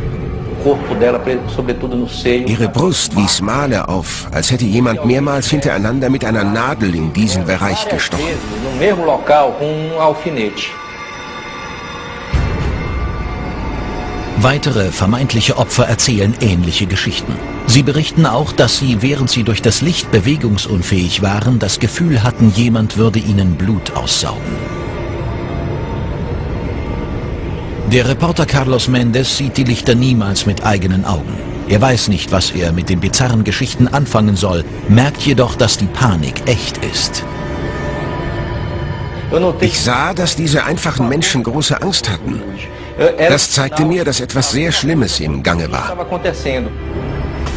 Ihre Brust wies Male auf, als hätte jemand mehrmals hintereinander mit einer Nadel in diesen Bereich gestochen. Weitere vermeintliche Opfer erzählen ähnliche Geschichten. Sie berichten auch, dass sie, während sie durch das Licht bewegungsunfähig waren, das Gefühl hatten, jemand würde ihnen Blut aussaugen. Der Reporter Carlos Mendes sieht die Lichter niemals mit eigenen Augen. Er weiß nicht, was er mit den bizarren Geschichten anfangen soll, merkt jedoch, dass die Panik echt ist. Ich sah, dass diese einfachen Menschen große Angst hatten. Das zeigte mir, dass etwas sehr Schlimmes im Gange war.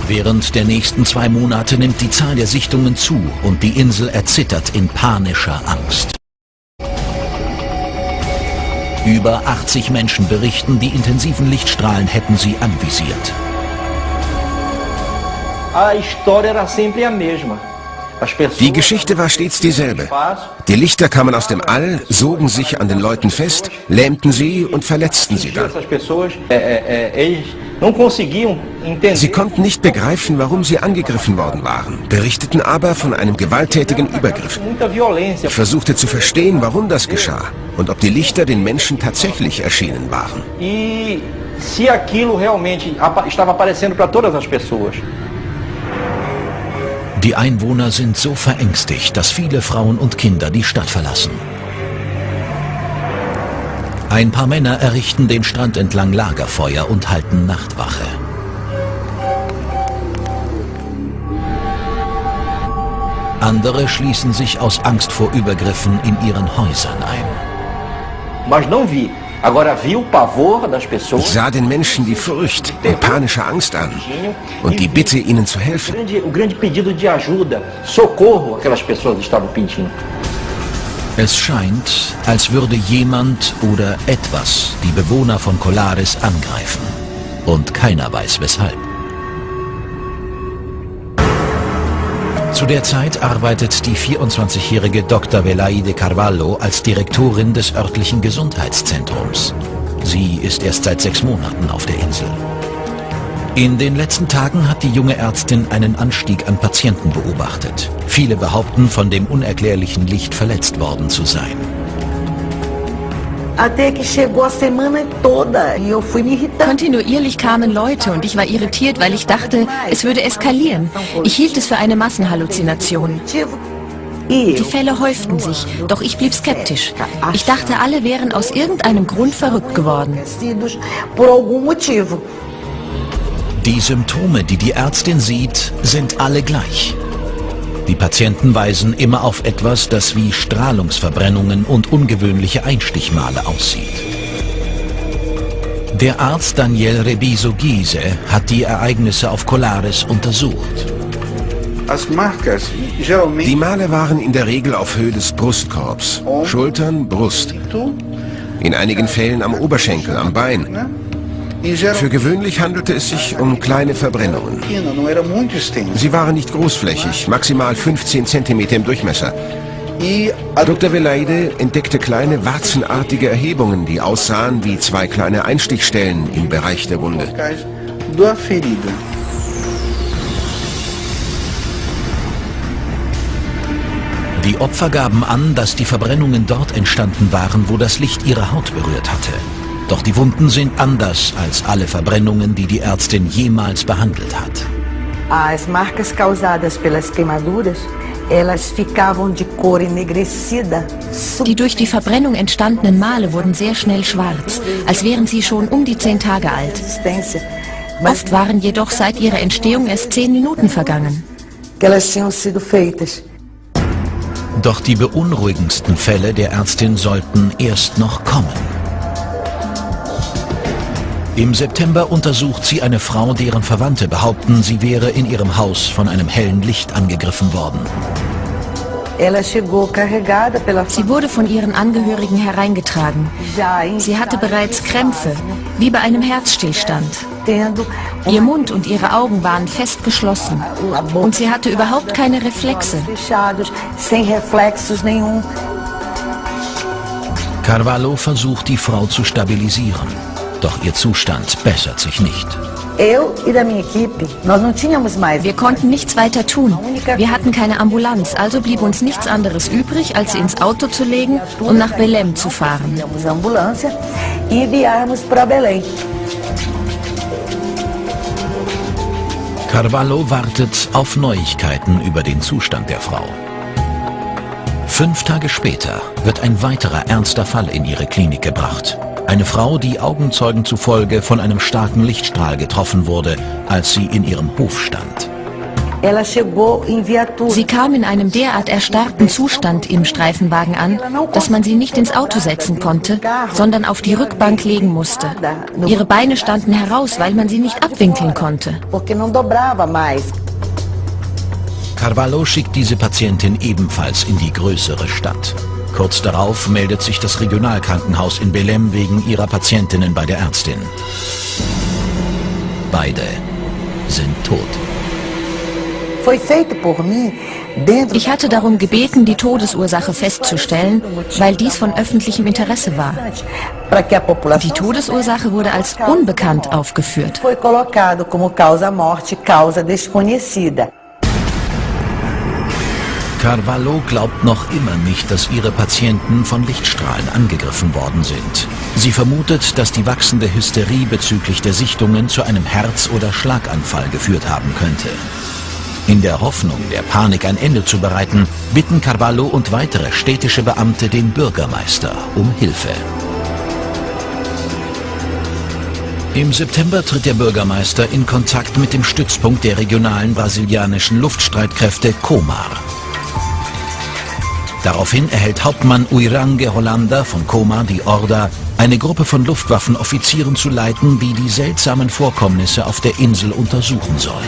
Während der nächsten 2 Monate nimmt die Zahl der Sichtungen zu und die Insel erzittert in panischer Angst. Über 80 Menschen berichten, die intensiven Lichtstrahlen hätten sie anvisiert. Die Geschichte war stets dieselbe. Die Lichter kamen aus dem All, sogen sich an den Leuten fest, lähmten sie und verletzten sie dann. Sie konnten nicht begreifen, warum sie angegriffen worden waren, berichteten aber von einem gewalttätigen Übergriff. Ich versuchte zu verstehen, warum das geschah und ob die Lichter den Menschen tatsächlich erschienen waren. Die Einwohner sind so verängstigt, dass viele Frauen und Kinder die Stadt verlassen. Ein paar Männer errichten den Strand entlang Lagerfeuer und halten Nachtwache. Andere schließen sich aus Angst vor Übergriffen in ihren Häusern ein. Ich sah den Menschen die Furcht und panische Angst an und die Bitte, ihnen zu helfen. Es scheint, als würde jemand oder etwas die Bewohner von Colares angreifen. Und keiner weiß weshalb. Zu der Zeit arbeitet die 24-jährige Dr. Velaide Carvalho als Direktorin des örtlichen Gesundheitszentrums. Sie ist erst seit 6 Monaten auf der Insel. In den letzten Tagen hat die junge Ärztin einen Anstieg an Patienten beobachtet. Viele behaupten, von dem unerklärlichen Licht verletzt worden zu sein. Kontinuierlich kamen Leute und ich war irritiert, weil ich dachte, es würde eskalieren. Ich hielt es für eine Massenhalluzination. Die Fälle häuften sich, doch ich blieb skeptisch. Ich dachte, alle wären aus irgendeinem Grund verrückt geworden. Die Symptome, die die Ärztin sieht, sind alle gleich. Die Patienten weisen immer auf etwas, das wie Strahlungsverbrennungen und ungewöhnliche Einstichmale aussieht. Der Arzt Daniel Rebiso Giese hat die Ereignisse auf Colares untersucht. Die Male waren in der Regel auf Höhe des Brustkorbs, Schultern, Brust. In einigen Fällen am Oberschenkel, am Bein. Für gewöhnlich handelte es sich um kleine Verbrennungen. Sie waren nicht großflächig, maximal 15 cm im Durchmesser. Dr. Velaide entdeckte kleine warzenartige Erhebungen, die aussahen wie 2 kleine Einstichstellen im Bereich der Wunde. Die Opfer gaben an, dass die Verbrennungen dort entstanden waren, wo das Licht ihre Haut berührt hatte. Doch die Wunden sind anders als alle Verbrennungen, die die Ärztin jemals behandelt hat. As marcas causadas pelas queimaduras, elas ficavam de cor enegrecida. Die durch die Verbrennung entstandenen Male wurden sehr schnell schwarz, als wären sie schon um die 10 Tage alt. Oft waren jedoch seit ihrer Entstehung erst 10 Minuten vergangen. Doch die beunruhigendsten Fälle der Ärztin sollten erst noch kommen. Im September untersucht sie eine Frau, deren Verwandte behaupten, sie wäre in ihrem Haus von einem hellen Licht angegriffen worden. Sie wurde von ihren Angehörigen hereingetragen. Sie hatte bereits Krämpfe, wie bei einem Herzstillstand. Ihr Mund und ihre Augen waren fest geschlossen und sie hatte überhaupt keine Reflexe. Carvalho versucht, die Frau zu stabilisieren. Doch ihr Zustand bessert sich nicht. Wir konnten nichts weiter tun. Wir hatten keine Ambulanz, also blieb uns nichts anderes übrig, als sie ins Auto zu legen und nach Belém zu fahren. Carvalho wartet auf Neuigkeiten über den Zustand der Frau. 5 Tage später wird ein weiterer ernster Fall in ihre Klinik gebracht. Eine Frau, die Augenzeugen zufolge von einem starken Lichtstrahl getroffen wurde, als sie in ihrem Hof stand. Sie kam in einem derart erstarrten Zustand im Streifenwagen an, dass man sie nicht ins Auto setzen konnte, sondern auf die Rückbank legen musste. Ihre Beine standen heraus, weil man sie nicht abwinkeln konnte. Carvalho schickt diese Patientin ebenfalls in die größere Stadt. Kurz darauf meldet sich das Regionalkrankenhaus in Belém wegen ihrer Patientinnen bei der Ärztin. Beide sind tot. Ich hatte darum gebeten, die Todesursache festzustellen, weil dies von öffentlichem Interesse war. Die Todesursache wurde als unbekannt aufgeführt. Carvalho glaubt noch immer nicht, dass ihre Patienten von Lichtstrahlen angegriffen worden sind. Sie vermutet, dass die wachsende Hysterie bezüglich der Sichtungen zu einem Herz- oder Schlaganfall geführt haben könnte. In der Hoffnung, der Panik ein Ende zu bereiten, bitten Carvalho und weitere städtische Beamte den Bürgermeister um Hilfe. Im September tritt der Bürgermeister in Kontakt mit dem Stützpunkt der regionalen brasilianischen Luftstreitkräfte COMMENT. Daraufhin erhält Hauptmann Uirangue Holanda von COMMENT die Order, eine Gruppe von Luftwaffenoffizieren zu leiten, die die seltsamen Vorkommnisse auf der Insel untersuchen soll.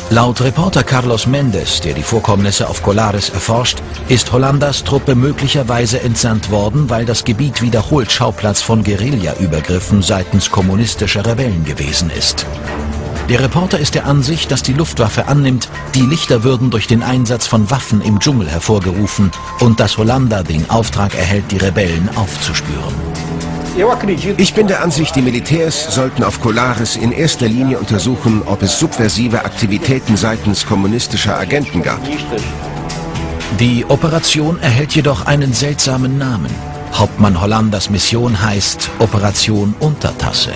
Laut Reporter Carlos Mendes, der die Vorkommnisse auf Colares erforscht, ist Holandas Truppe möglicherweise entsandt worden, weil das Gebiet wiederholt Schauplatz von Guerilla-Übergriffen seitens kommunistischer Rebellen gewesen ist. Der Reporter ist der Ansicht, dass die Luftwaffe annimmt, die Lichter würden durch den Einsatz von Waffen im Dschungel hervorgerufen und dass Holanda den Auftrag erhält, die Rebellen aufzuspüren. Ich bin der Ansicht, die Militärs sollten auf Colares in erster Linie untersuchen, ob es subversive Aktivitäten seitens kommunistischer Agenten gab. Die Operation erhält jedoch einen seltsamen Namen. Hauptmann Hollandas Mission heißt Operation Untertasse.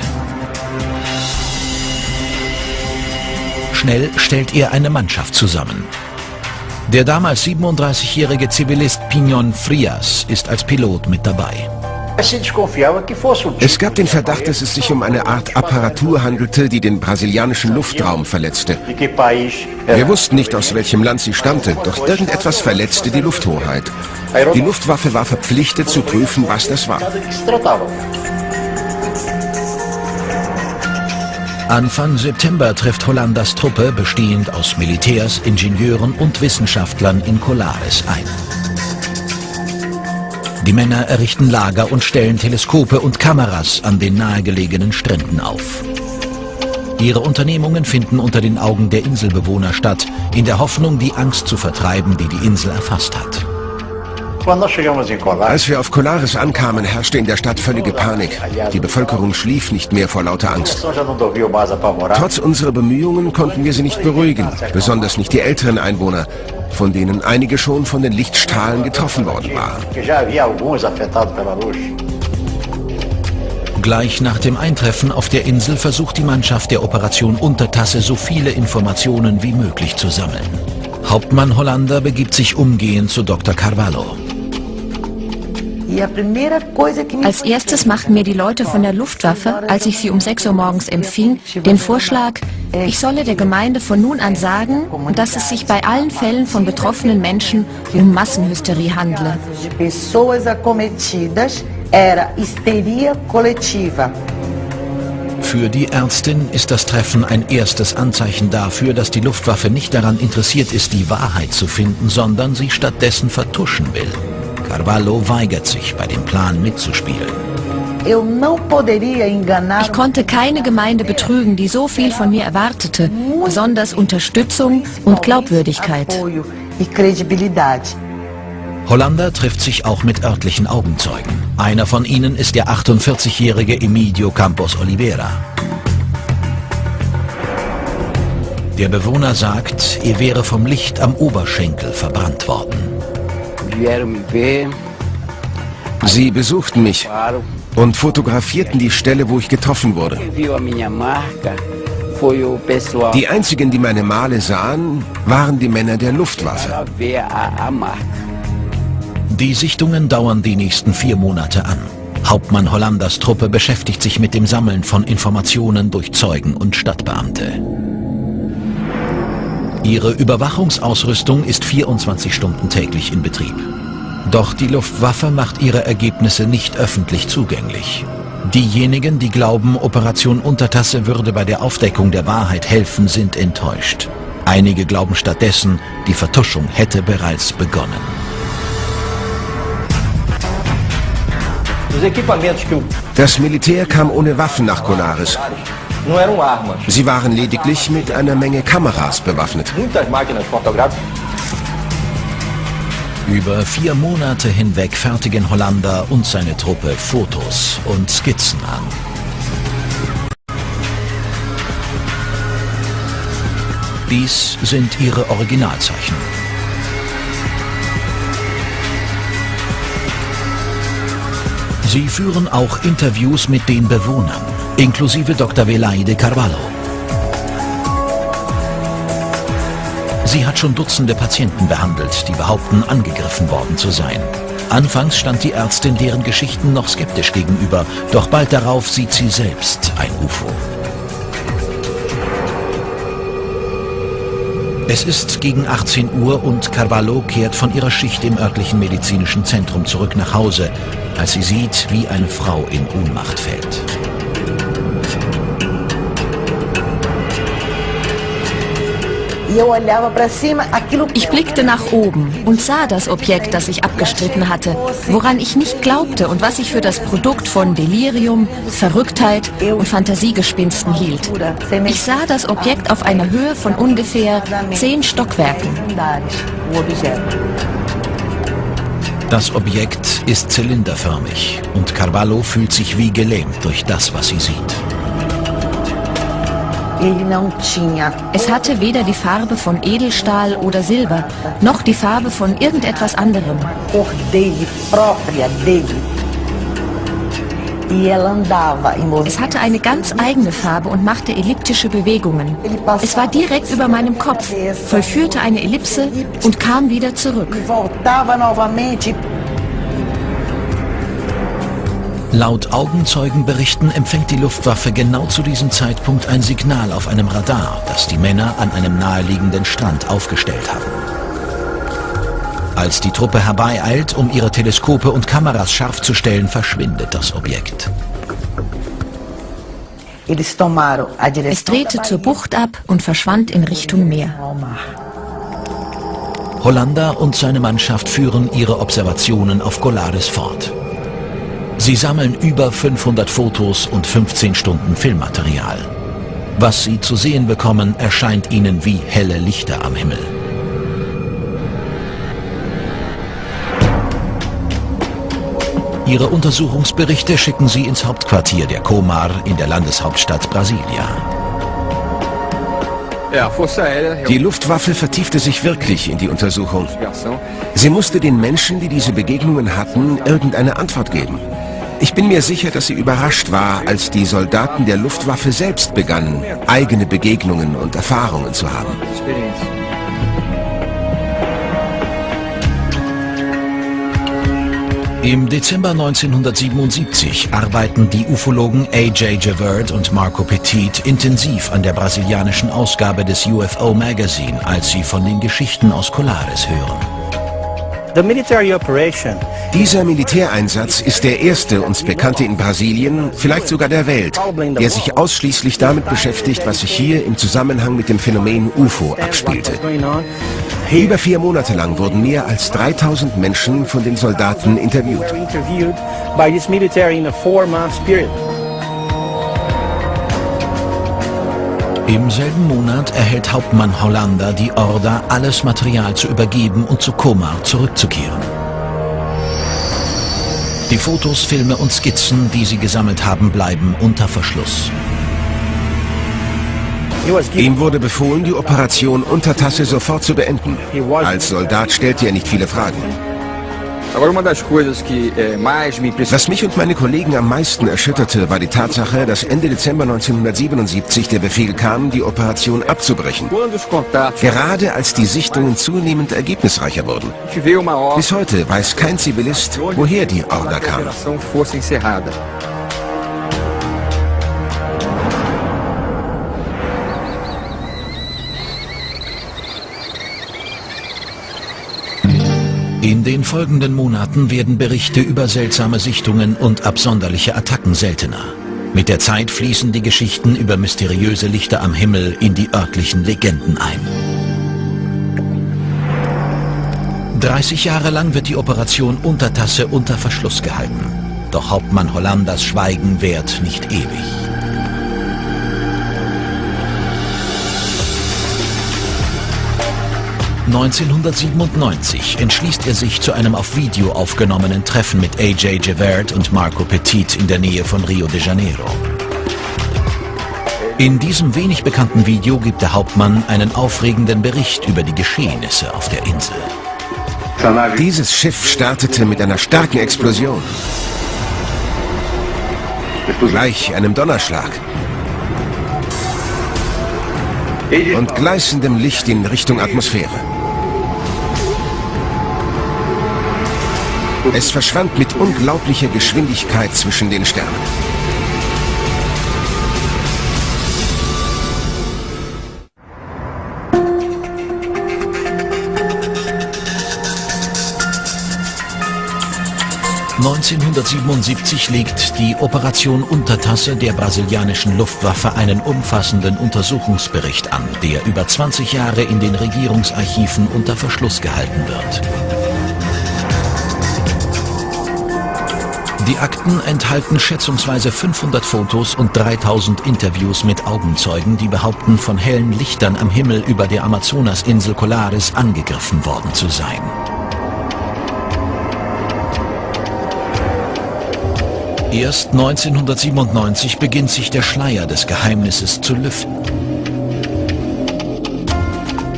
Schnell stellt er eine Mannschaft zusammen. Der damals 37-jährige Zivilist Piñón Frias ist als Pilot mit dabei. Es gab den Verdacht, dass es sich um eine Art Apparatur handelte, die den brasilianischen Luftraum verletzte. Wir wussten nicht, aus welchem Land sie stammte, doch irgendetwas verletzte die Lufthoheit. Die Luftwaffe war verpflichtet zu prüfen, was das war. Anfang September trifft Hollandas Truppe, bestehend aus Militärs, Ingenieuren und Wissenschaftlern, in Colares ein. Die Männer errichten Lager und stellen Teleskope und Kameras an den nahegelegenen Stränden auf. Ihre Unternehmungen finden unter den Augen der Inselbewohner statt, in der Hoffnung, die Angst zu vertreiben, die die Insel erfasst hat. Als wir auf Colares ankamen, herrschte in der Stadt völlige Panik. Die Bevölkerung schlief nicht mehr vor lauter Angst. Trotz unserer Bemühungen konnten wir sie nicht beruhigen, besonders nicht die älteren Einwohner, von denen einige schon von den Lichtstrahlen getroffen worden waren. Gleich nach dem Eintreffen auf der Insel versucht die Mannschaft der Operation Untertasse, so viele Informationen wie möglich zu sammeln. Hauptmann Hollanda begibt sich umgehend zu Dr. Carvalho. Als erstes machten mir die Leute von der Luftwaffe, als ich sie um 6 Uhr morgens empfing, den Vorschlag, ich solle der Gemeinde von nun an sagen, dass es sich bei allen Fällen von betroffenen Menschen um Massenhysterie handle. Für die Ärztin ist das Treffen ein erstes Anzeichen dafür, dass die Luftwaffe nicht daran interessiert ist, die Wahrheit zu finden, sondern sie stattdessen vertuschen will. Carvalho weigert sich, bei dem Plan mitzuspielen. Ich konnte keine Gemeinde betrügen, die so viel von mir erwartete, besonders Unterstützung und Glaubwürdigkeit. Hollanda trifft sich auch mit örtlichen Augenzeugen. Einer von ihnen ist der 48-jährige Emílio Campos Oliveira. Der Bewohner sagt, er wäre vom Licht am Oberschenkel verbrannt worden. Sie besuchten mich und fotografierten die Stelle, wo ich getroffen wurde. Die einzigen, die meine Male sahen, waren die Männer der Luftwaffe. Die Sichtungen dauern die nächsten 4 Monate an. Hauptmann Hollanders Truppe beschäftigt sich mit dem Sammeln von Informationen durch Zeugen und Stadtbeamte. Ihre Überwachungsausrüstung ist 24 Stunden täglich in Betrieb. Doch die Luftwaffe macht ihre Ergebnisse nicht öffentlich zugänglich. Diejenigen, die glauben, Operation Untertasse würde bei der Aufdeckung der Wahrheit helfen, sind enttäuscht. Einige glauben stattdessen, die Vertuschung hätte bereits begonnen. Das Militär kam ohne Waffen nach Colares. Sie waren lediglich mit einer Menge Kameras bewaffnet. Über 4 Monate hinweg fertigen Hollander und seine Truppe Fotos und Skizzen an. Dies sind ihre Originalzeichnungen. Sie führen auch Interviews mit den Bewohnern, inklusive Dr. Velaide Carvalho. Sie hat schon Dutzende Patienten behandelt, die behaupten, angegriffen worden zu sein. Anfangs stand die Ärztin deren Geschichten noch skeptisch gegenüber, doch bald darauf sieht sie selbst ein UFO. Es ist gegen 18 Uhr und Carvalho kehrt von ihrer Schicht im örtlichen medizinischen Zentrum zurück nach Hause, als sie sieht, wie eine Frau in Ohnmacht fällt. Ich blickte nach oben und sah das Objekt, das ich abgestritten hatte, woran ich nicht glaubte und was ich für das Produkt von Delirium, Verrücktheit und Fantasiegespinsten hielt. Ich sah das Objekt auf einer Höhe von ungefähr 10 Stockwerken. Das Objekt ist zylinderförmig und Carvalho fühlt sich wie gelähmt durch das, was sie sieht. Es hatte weder die Farbe von Edelstahl oder Silber, noch die Farbe von irgendetwas anderem. Es hatte eine ganz eigene Farbe und machte elliptische Bewegungen. Es war direkt über meinem Kopf, vollführte eine Ellipse und kam wieder zurück. Laut Augenzeugenberichten empfängt die Luftwaffe genau zu diesem Zeitpunkt ein Signal auf einem Radar, das die Männer an einem naheliegenden Strand aufgestellt haben. Als die Truppe herbeieilt, um ihre Teleskope und Kameras scharf zu stellen, verschwindet das Objekt. Es drehte zur Bucht ab und verschwand in Richtung Meer. Hollander und seine Mannschaft führen ihre Observationen auf Colares fort. Sie sammeln über 500 Fotos und 15 Stunden Filmmaterial. Was sie zu sehen bekommen, erscheint ihnen wie helle Lichter am Himmel. Ihre Untersuchungsberichte schicken sie ins Hauptquartier der COMMENT in der Landeshauptstadt Brasilia. Die Luftwaffe vertiefte sich wirklich in die Untersuchung. Sie musste den Menschen, die diese Begegnungen hatten, irgendeine Antwort geben. Ich bin mir sicher, dass sie überrascht war, als die Soldaten der Luftwaffe selbst begannen, eigene Begegnungen und Erfahrungen zu haben. Im Dezember 1977 arbeiten die Ufologen A.J. Javert und Marco Petit intensiv an der brasilianischen Ausgabe des UFO Magazine, als sie von den Geschichten aus Colares hören. Dieser Militäreinsatz ist der erste uns bekannte in Brasilien, vielleicht sogar der Welt, der sich ausschließlich damit beschäftigt, was sich hier im Zusammenhang mit dem Phänomen UFO abspielte. Über 4 Monate lang wurden mehr als 3000 Menschen von den Soldaten interviewt. Im selben Monat erhält Hauptmann Hollander die Order, alles Material zu übergeben und zu COMMENT zurückzukehren. Die Fotos, Filme und Skizzen, die sie gesammelt haben, bleiben unter Verschluss. Ihm wurde befohlen, die Operation Untertasse sofort zu beenden. Als Soldat stellte er nicht viele Fragen. Was mich und meine Kollegen am meisten erschütterte, war die Tatsache, dass Ende Dezember 1977 der Befehl kam, die Operation abzubrechen. Gerade als die Sichtungen zunehmend ergebnisreicher wurden. Bis heute weiß kein Zivilist, woher die Order kam. In den folgenden Monaten werden Berichte über seltsame Sichtungen und absonderliche Attacken seltener. Mit der Zeit fließen die Geschichten über mysteriöse Lichter am Himmel in die örtlichen Legenden ein. 30 Jahre lang wird die Operation Untertasse unter Verschluss gehalten. Doch Hauptmann Hollanders Schweigen währt nicht ewig. (1997) entschließt er sich zu einem auf Video aufgenommenen Treffen mit A.J. Javert und Marco Petit in der Nähe von Rio de Janeiro. In diesem wenig bekannten Video gibt der Hauptmann einen aufregenden Bericht über die Geschehnisse auf der Insel. Dieses Schiff startete mit einer starken Explosion. Gleich einem Donnerschlag. Und gleißendem Licht in Richtung Atmosphäre. Es verschwand mit unglaublicher Geschwindigkeit zwischen den Sternen. (1977) legt die Operation Untertasse der brasilianischen Luftwaffe einen umfassenden Untersuchungsbericht an, der über 20 Jahre in den Regierungsarchiven unter Verschluss gehalten wird. Die Akten enthalten schätzungsweise 500 Fotos und 3000 Interviews mit Augenzeugen, die behaupten, von hellen Lichtern am Himmel über der Amazonasinsel Colares angegriffen worden zu sein. Erst 1997 beginnt sich der Schleier des Geheimnisses zu lüften.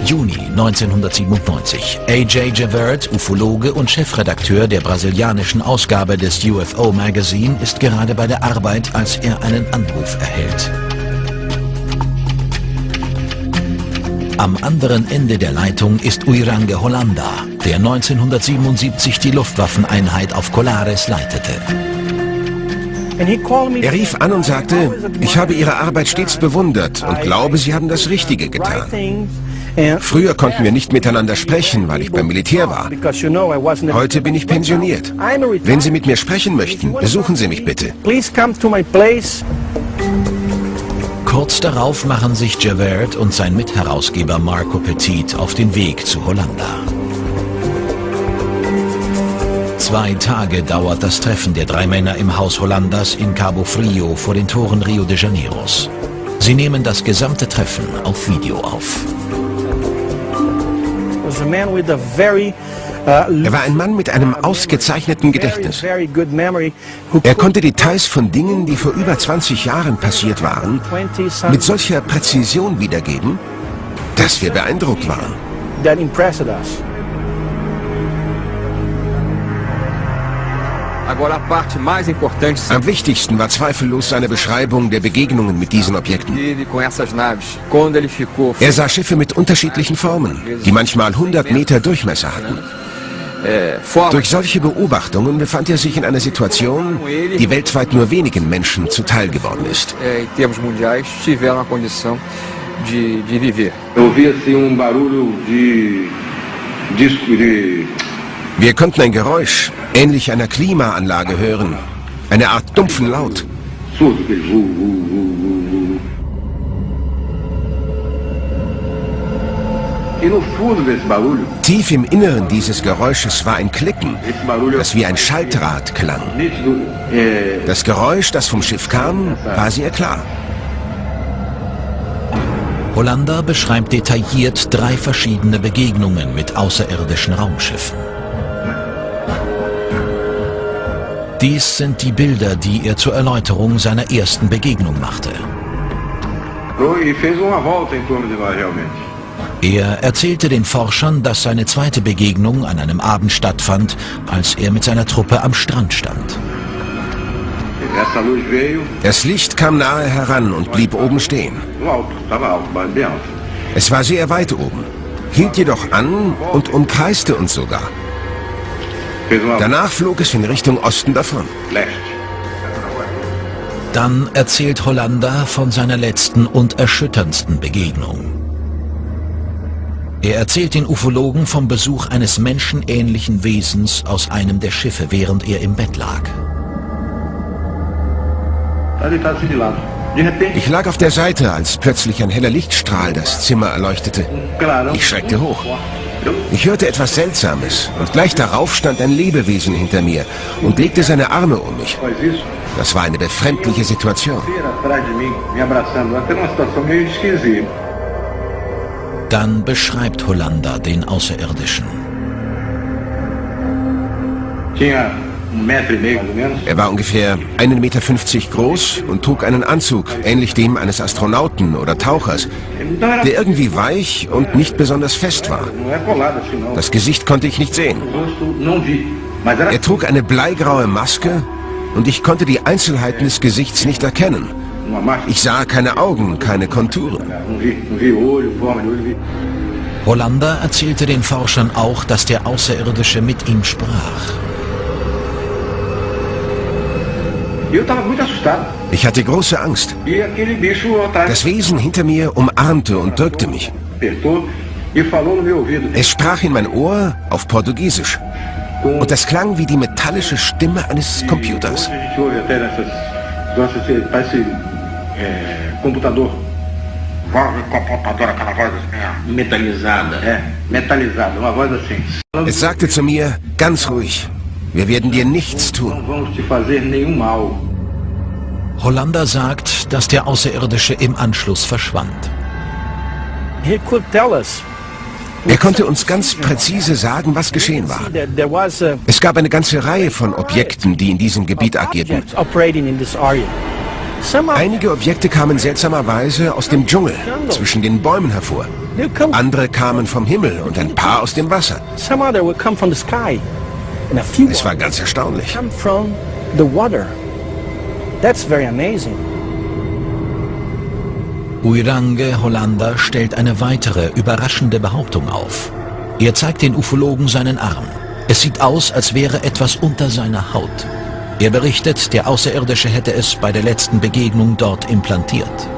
Juni 1997. A.J. Javert, Ufologe und Chefredakteur der brasilianischen Ausgabe des UFO Magazine, ist gerade bei der Arbeit, als er einen Anruf erhält. Am anderen Ende der Leitung ist Uirange Hollanda, der 1977 die Luftwaffeneinheit auf Colares leitete. Er rief an und sagte, ich habe Ihre Arbeit stets bewundert und glaube, Sie haben das Richtige getan. Früher konnten wir nicht miteinander sprechen, weil ich beim Militär war. Heute bin ich pensioniert. Wenn Sie mit mir sprechen möchten, besuchen Sie mich bitte. Kurz darauf machen sich Javert und sein Mitherausgeber Marco Petit auf den Weg zu Hollanda. 2 Tage dauert das Treffen der 3 Männer im Haus Hollandas in Cabo Frio vor den Toren Rio de Janeiros. Sie nehmen das gesamte Treffen auf Video auf. Er war ein Mann mit einem ausgezeichneten Gedächtnis. Er konnte Details von Dingen, die vor über 20 Jahren passiert waren, mit solcher Präzision wiedergeben, dass wir beeindruckt waren. Am wichtigsten war zweifellos seine Beschreibung der Begegnungen mit diesen Objekten. Er sah Schiffe mit unterschiedlichen Formen, die manchmal 100 Meter Durchmesser hatten. Durch solche Beobachtungen befand er sich in einer Situation, die weltweit nur wenigen Menschen zuteil geworden ist. Wir konnten ein Geräusch, ähnlich einer Klimaanlage, hören. Eine Art dumpfen Laut. Tief im Inneren dieses Geräusches war ein Klicken, das wie ein Schaltrad klang. Das Geräusch, das vom Schiff kam, war sehr klar. Hollanda beschreibt detailliert 3 verschiedene Begegnungen mit außerirdischen Raumschiffen. Dies sind die Bilder, die er zur Erläuterung seiner ersten Begegnung machte. Er erzählte den Forschern, dass seine zweite Begegnung an einem Abend stattfand, als er mit seiner Truppe am Strand stand. Das Licht kam nahe heran und blieb oben stehen. Es war sehr weit oben, hielt jedoch an und umkreiste uns sogar. Danach flog es in Richtung Osten davon. Dann erzählt Hollander von seiner letzten und erschütterndsten Begegnung. Er erzählt den Ufologen vom Besuch eines menschenähnlichen Wesens aus einem der Schiffe, während er im Bett lag. Ich lag auf der Seite, als plötzlich ein heller Lichtstrahl das Zimmer erleuchtete. Ich schreckte hoch. Ich hörte etwas Seltsames und gleich darauf stand ein Lebewesen hinter mir und legte seine Arme um mich. Das war eine befremdliche Situation. Dann beschreibt Hollander den Außerirdischen. Er war ungefähr 1,50 Meter groß und trug einen Anzug, ähnlich dem eines Astronauten oder Tauchers, der irgendwie weich und nicht besonders fest war. Das Gesicht konnte ich nicht sehen. Er trug eine bleigraue Maske und ich konnte die Einzelheiten des Gesichts nicht erkennen. Ich sah keine Augen, keine Konturen. Hollander erzählte den Forschern auch, dass der Außerirdische mit ihm sprach. Ich hatte große Angst. Das Wesen hinter mir umarmte und drückte mich. Es sprach in mein Ohr auf Portugiesisch. Und das klang wie die metallische Stimme eines Computers. Es sagte zu mir, ganz ruhig, wir werden dir nichts tun. Hollander sagt, dass der Außerirdische im Anschluss verschwand. Er konnte uns ganz präzise sagen, was geschehen war. Es gab eine ganze Reihe von Objekten, die in diesem Gebiet agierten. Einige Objekte kamen seltsamerweise aus dem Dschungel, zwischen den Bäumen hervor. Andere kamen vom Himmel und ein paar aus dem Wasser. Es war ganz erstaunlich. Uirange Hollander stellt eine weitere überraschende Behauptung auf. Er zeigt den Ufologen seinen Arm. Es sieht aus, als wäre etwas unter seiner Haut. Er berichtet, der Außerirdische hätte es bei der letzten Begegnung dort implantiert.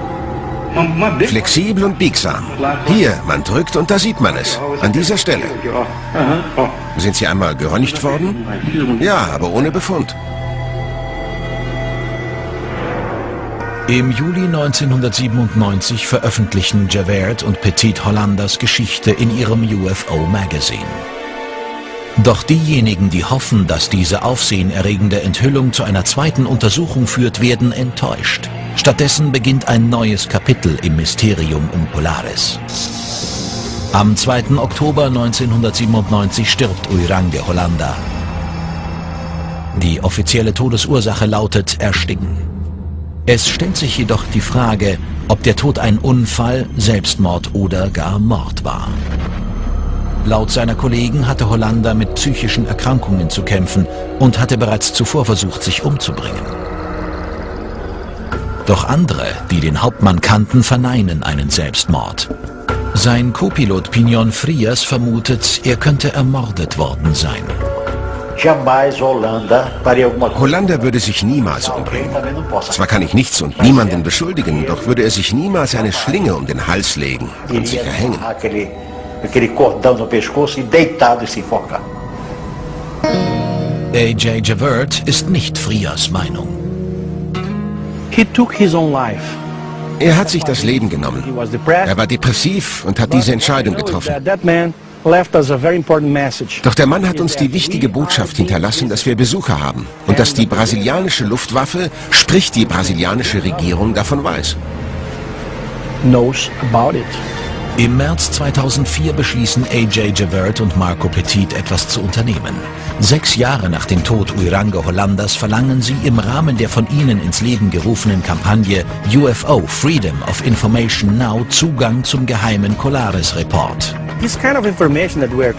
Flexibel und biegsam. Hier, man drückt und da sieht man es. An dieser Stelle. Sind Sie einmal geröntgt worden? Ja, aber ohne Befund. Im Juli 1997 veröffentlichen Javert und Petit Hollanders Geschichte in ihrem UFO-Magazin. Doch diejenigen, die hoffen, dass diese aufsehenerregende Enthüllung zu einer zweiten Untersuchung führt, werden enttäuscht. Stattdessen beginnt ein neues Kapitel im Mysterium um Polaris. Am 2. Oktober 1997 stirbt Uirange Hollander. Die offizielle Todesursache lautet Ersticken. Es stellt sich jedoch die Frage, ob der Tod ein Unfall, Selbstmord oder gar Mord war. Laut seiner Kollegen hatte Hollander mit psychischen Erkrankungen zu kämpfen und hatte bereits zuvor versucht, sich umzubringen. Doch andere, die den Hauptmann kannten, verneinen einen Selbstmord. Sein Co-Pilot Pinion Frias vermutet, er könnte ermordet worden sein. Hollander würde sich niemals umbringen. Zwar kann ich nichts und niemanden beschuldigen, doch würde er sich niemals eine Schlinge um den Hals legen und sich erhängen. A.J. Javert ist nicht Frias Meinung. Er hat sich das Leben genommen. Er war depressiv und hat diese Entscheidung getroffen. Doch der Mann hat uns die wichtige Botschaft hinterlassen, dass wir Besucher haben und dass die brasilianische Luftwaffe, sprich die brasilianische Regierung, davon weiß. Im März 2004 beschließen A.J. Javert und Marco Petit etwas zu unternehmen. 6 Jahre nach dem Tod Uirange Hollanders verlangen sie im Rahmen der von ihnen ins Leben gerufenen Kampagne UFO Freedom of Information Now Zugang zum geheimen Colares Report.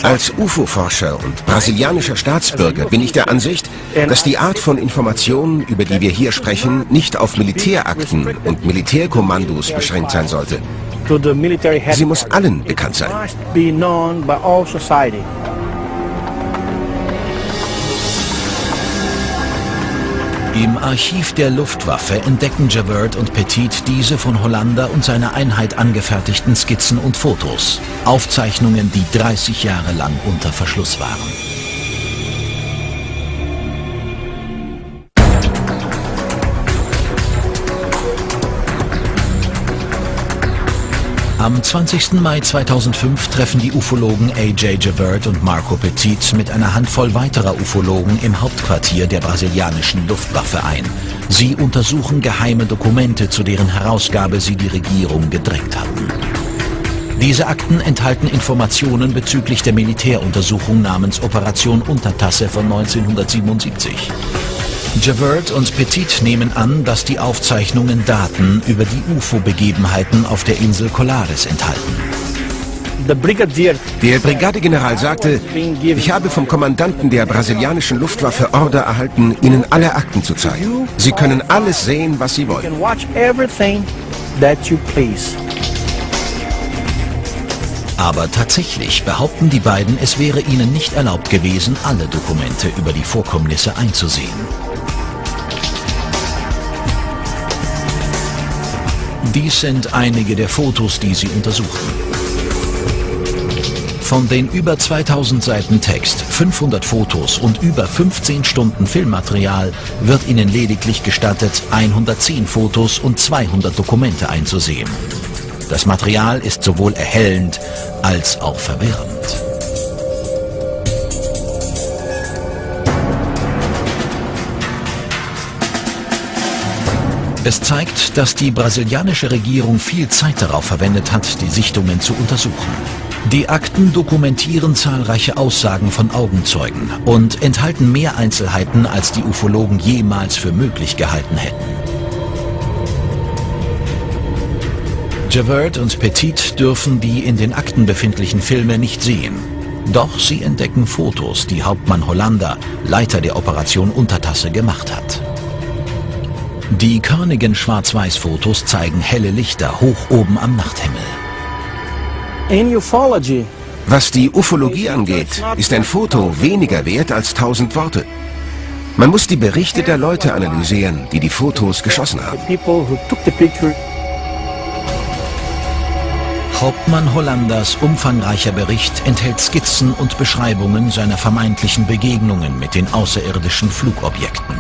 Als UFO-Forscher und brasilianischer Staatsbürger bin ich der Ansicht, dass die Art von Information, über die wir hier sprechen, nicht auf Militärakten und Militärkommandos beschränkt sein sollte. Sie muss allen bekannt sein. Im Archiv der Luftwaffe entdecken Javert und Petit diese von Hollander und seiner Einheit angefertigten Skizzen und Fotos. Aufzeichnungen, die 30 Jahre lang unter Verschluss waren. Am 20. Mai 2005 treffen die Ufologen A.J. Javert und Marco Petit mit einer Handvoll weiterer Ufologen im Hauptquartier der brasilianischen Luftwaffe ein. Sie untersuchen geheime Dokumente, zu deren Herausgabe sie die Regierung gedrängt hatten. Diese Akten enthalten Informationen bezüglich der Militäruntersuchung namens Operation Untertasse von 1977. Javert und Petit nehmen an, dass die Aufzeichnungen Daten über die UFO-Begebenheiten auf der Insel Colares enthalten. Der Brigadegeneral sagte, ich habe vom Kommandanten der brasilianischen Luftwaffe Order erhalten, Ihnen alle Akten zu zeigen. Sie können alles sehen, was Sie wollen. Aber tatsächlich behaupten die beiden, es wäre ihnen nicht erlaubt gewesen, alle Dokumente über die Vorkommnisse einzusehen. Dies sind einige der Fotos, die sie untersuchen. Von den über 2000 Seiten Text, 500 Fotos und über 15 Stunden Filmmaterial wird ihnen lediglich gestattet, 110 Fotos und 200 Dokumente einzusehen. Das Material ist sowohl erhellend als auch verwirrend. Es zeigt, dass die brasilianische Regierung viel Zeit darauf verwendet hat, die Sichtungen zu untersuchen. Die Akten dokumentieren zahlreiche Aussagen von Augenzeugen und enthalten mehr Einzelheiten, als die Ufologen jemals für möglich gehalten hätten. Javert und Petit dürfen die in den Akten befindlichen Filme nicht sehen. Doch sie entdecken Fotos, die Hauptmann Hollander, Leiter der Operation Untertasse, gemacht hat. Die körnigen Schwarz-Weiß-Fotos zeigen helle Lichter hoch oben am Nachthimmel. Was die Ufologie angeht, ist ein Foto weniger wert als 1000 Worte. Man muss die Berichte der Leute analysieren, die die Fotos geschossen haben. Hauptmann Hollanders umfangreicher Bericht enthält Skizzen und Beschreibungen seiner vermeintlichen Begegnungen mit den außerirdischen Flugobjekten.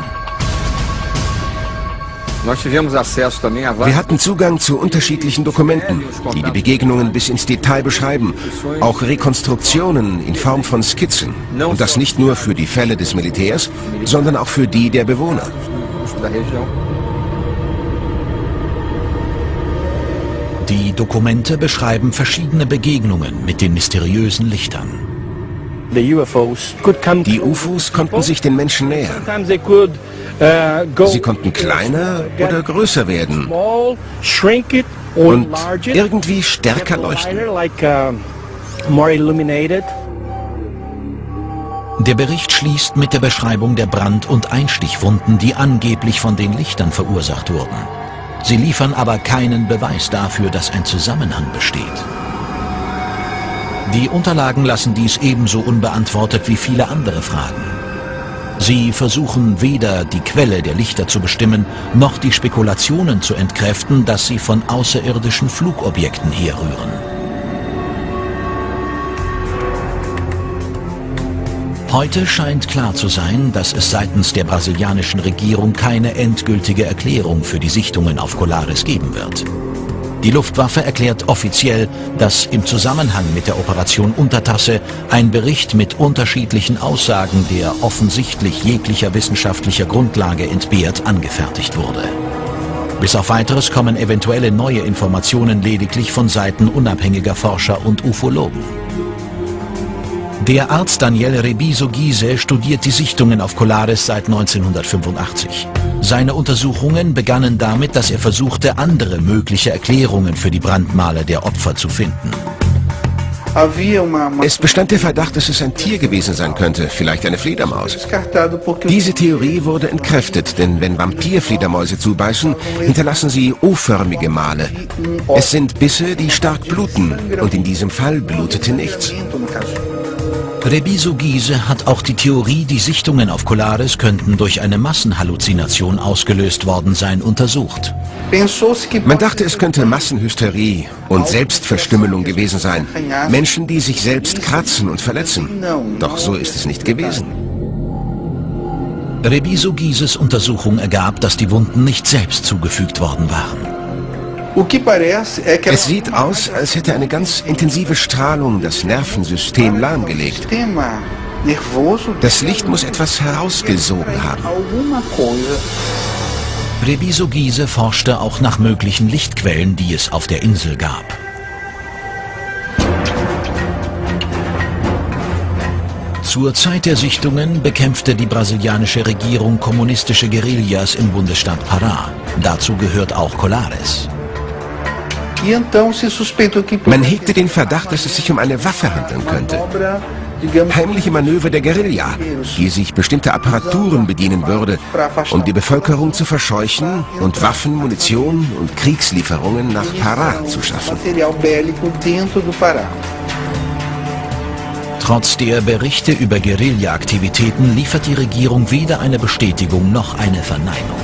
Wir hatten Zugang zu unterschiedlichen Dokumenten, die die Begegnungen bis ins Detail beschreiben, auch Rekonstruktionen in Form von Skizzen. Und das nicht nur für die Fälle des Militärs, sondern auch für die der Bewohner. Die Dokumente beschreiben verschiedene Begegnungen mit den mysteriösen Lichtern. Die UFOs konnten sich den Menschen nähern. Sie konnten kleiner oder größer werden und irgendwie stärker leuchten. Der Bericht schließt mit der Beschreibung der Brand- und Einstichwunden, die angeblich von den Lichtern verursacht wurden. Sie liefern aber keinen Beweis dafür, dass ein Zusammenhang besteht. Die Unterlagen lassen dies ebenso unbeantwortet wie viele andere Fragen. Sie versuchen weder die Quelle der Lichter zu bestimmen, noch die Spekulationen zu entkräften, dass sie von außerirdischen Flugobjekten herrühren. Heute scheint klar zu sein, dass es seitens der brasilianischen Regierung keine endgültige Erklärung für die Sichtungen auf Colares geben wird. Die Luftwaffe erklärt offiziell, dass im Zusammenhang mit der Operation Untertasse ein Bericht mit unterschiedlichen Aussagen, der offensichtlich jeglicher wissenschaftlicher Grundlage entbehrt, angefertigt wurde. Bis auf Weiteres kommen eventuelle neue Informationen lediglich von Seiten unabhängiger Forscher und Ufologen. Der Arzt Daniel Rebiso-Gysi studiert die Sichtungen auf Colares seit 1985. Seine Untersuchungen begannen damit, dass er versuchte, andere mögliche Erklärungen für die Brandmale der Opfer zu finden. Es bestand der Verdacht, dass es ein Tier gewesen sein könnte, vielleicht eine Fledermaus. Diese Theorie wurde entkräftet, denn wenn Vampirfledermäuse zubeißen, hinterlassen sie O-förmige Male. Es sind Bisse, die stark bluten, und in diesem Fall blutete nichts. Rebiso-Gysi hat auch die Theorie, die Sichtungen auf Colares könnten durch eine Massenhalluzination ausgelöst worden sein, untersucht. Man dachte, es könnte Massenhysterie und Selbstverstümmelung gewesen sein. Menschen, die sich selbst kratzen und verletzen. Doch so ist es nicht gewesen. Rebiso-Gysis Untersuchung ergab, dass die Wunden nicht selbst zugefügt worden waren. Es sieht aus, als hätte eine ganz intensive Strahlung das Nervensystem lahmgelegt. Das Licht muss etwas herausgesogen haben. Rebiso-Gysi forschte auch nach möglichen Lichtquellen, die es auf der Insel gab. Zur Zeit der Sichtungen bekämpfte die brasilianische Regierung kommunistische Guerillas im Bundesstaat Pará. Dazu gehört auch Colares. Man hegte den Verdacht, dass es sich um eine Waffe handeln könnte. Heimliche Manöver der Guerilla, die sich bestimmter Apparaturen bedienen würde, um die Bevölkerung zu verscheuchen und Waffen, Munition und Kriegslieferungen nach Pará zu schaffen. Trotz der Berichte über Guerilla-Aktivitäten liefert die Regierung weder eine Bestätigung noch eine Verneinung.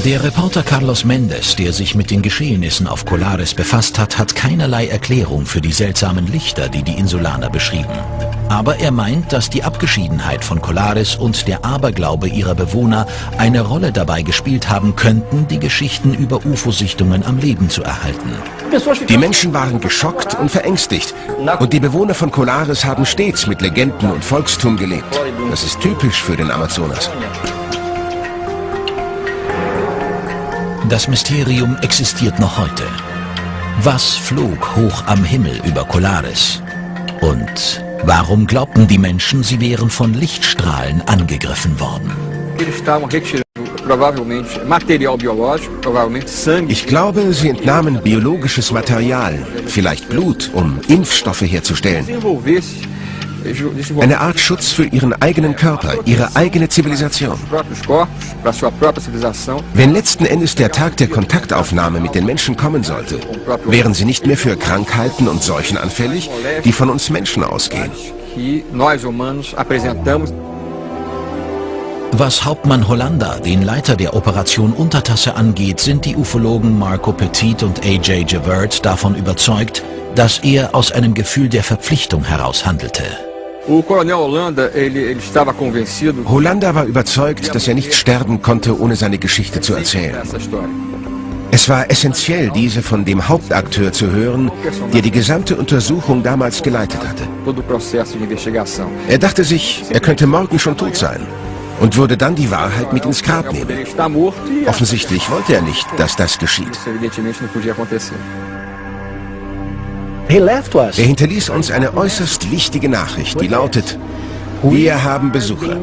Der Reporter Carlos Mendes, der sich mit den Geschehnissen auf Colares befasst hat, hat keinerlei Erklärung für die seltsamen Lichter, die die Insulaner beschrieben. Aber er meint, dass die Abgeschiedenheit von Colares und der Aberglaube ihrer Bewohner eine Rolle dabei gespielt haben könnten, die Geschichten über UFO-Sichtungen am Leben zu erhalten. Die Menschen waren geschockt und verängstigt. Und die Bewohner von Colares haben stets mit Legenden und Volkstum gelebt. Das ist typisch für den Amazonas. Das Mysterium existiert noch heute. Was flog hoch am Himmel über Colares? Und warum glaubten die Menschen, sie wären von Lichtstrahlen angegriffen worden? Ich glaube, sie entnahmen biologisches Material, vielleicht Blut, um Impfstoffe herzustellen. Eine Art Schutz für ihren eigenen Körper, ihre eigene Zivilisation. Wenn letzten Endes der Tag der Kontaktaufnahme mit den Menschen kommen sollte, wären sie nicht mehr für Krankheiten und Seuchen anfällig, die von uns Menschen ausgehen. Was Hauptmann Hollander, den Leiter der Operation Untertasse, angeht, sind die Ufologen Marco Petit und A.J. Javert davon überzeugt, dass er aus einem Gefühl der Verpflichtung heraus handelte. Hollander war überzeugt, dass er nicht sterben konnte, ohne seine Geschichte zu erzählen. Es war essentiell, diese von dem Hauptakteur zu hören, der die gesamte Untersuchung damals geleitet hatte. Er dachte sich, er könnte morgen schon tot sein und würde dann die Wahrheit mit ins Grab nehmen. Offensichtlich wollte er nicht, dass das geschieht. Er hinterließ uns eine äußerst wichtige Nachricht, die lautet: Wir haben Besucher.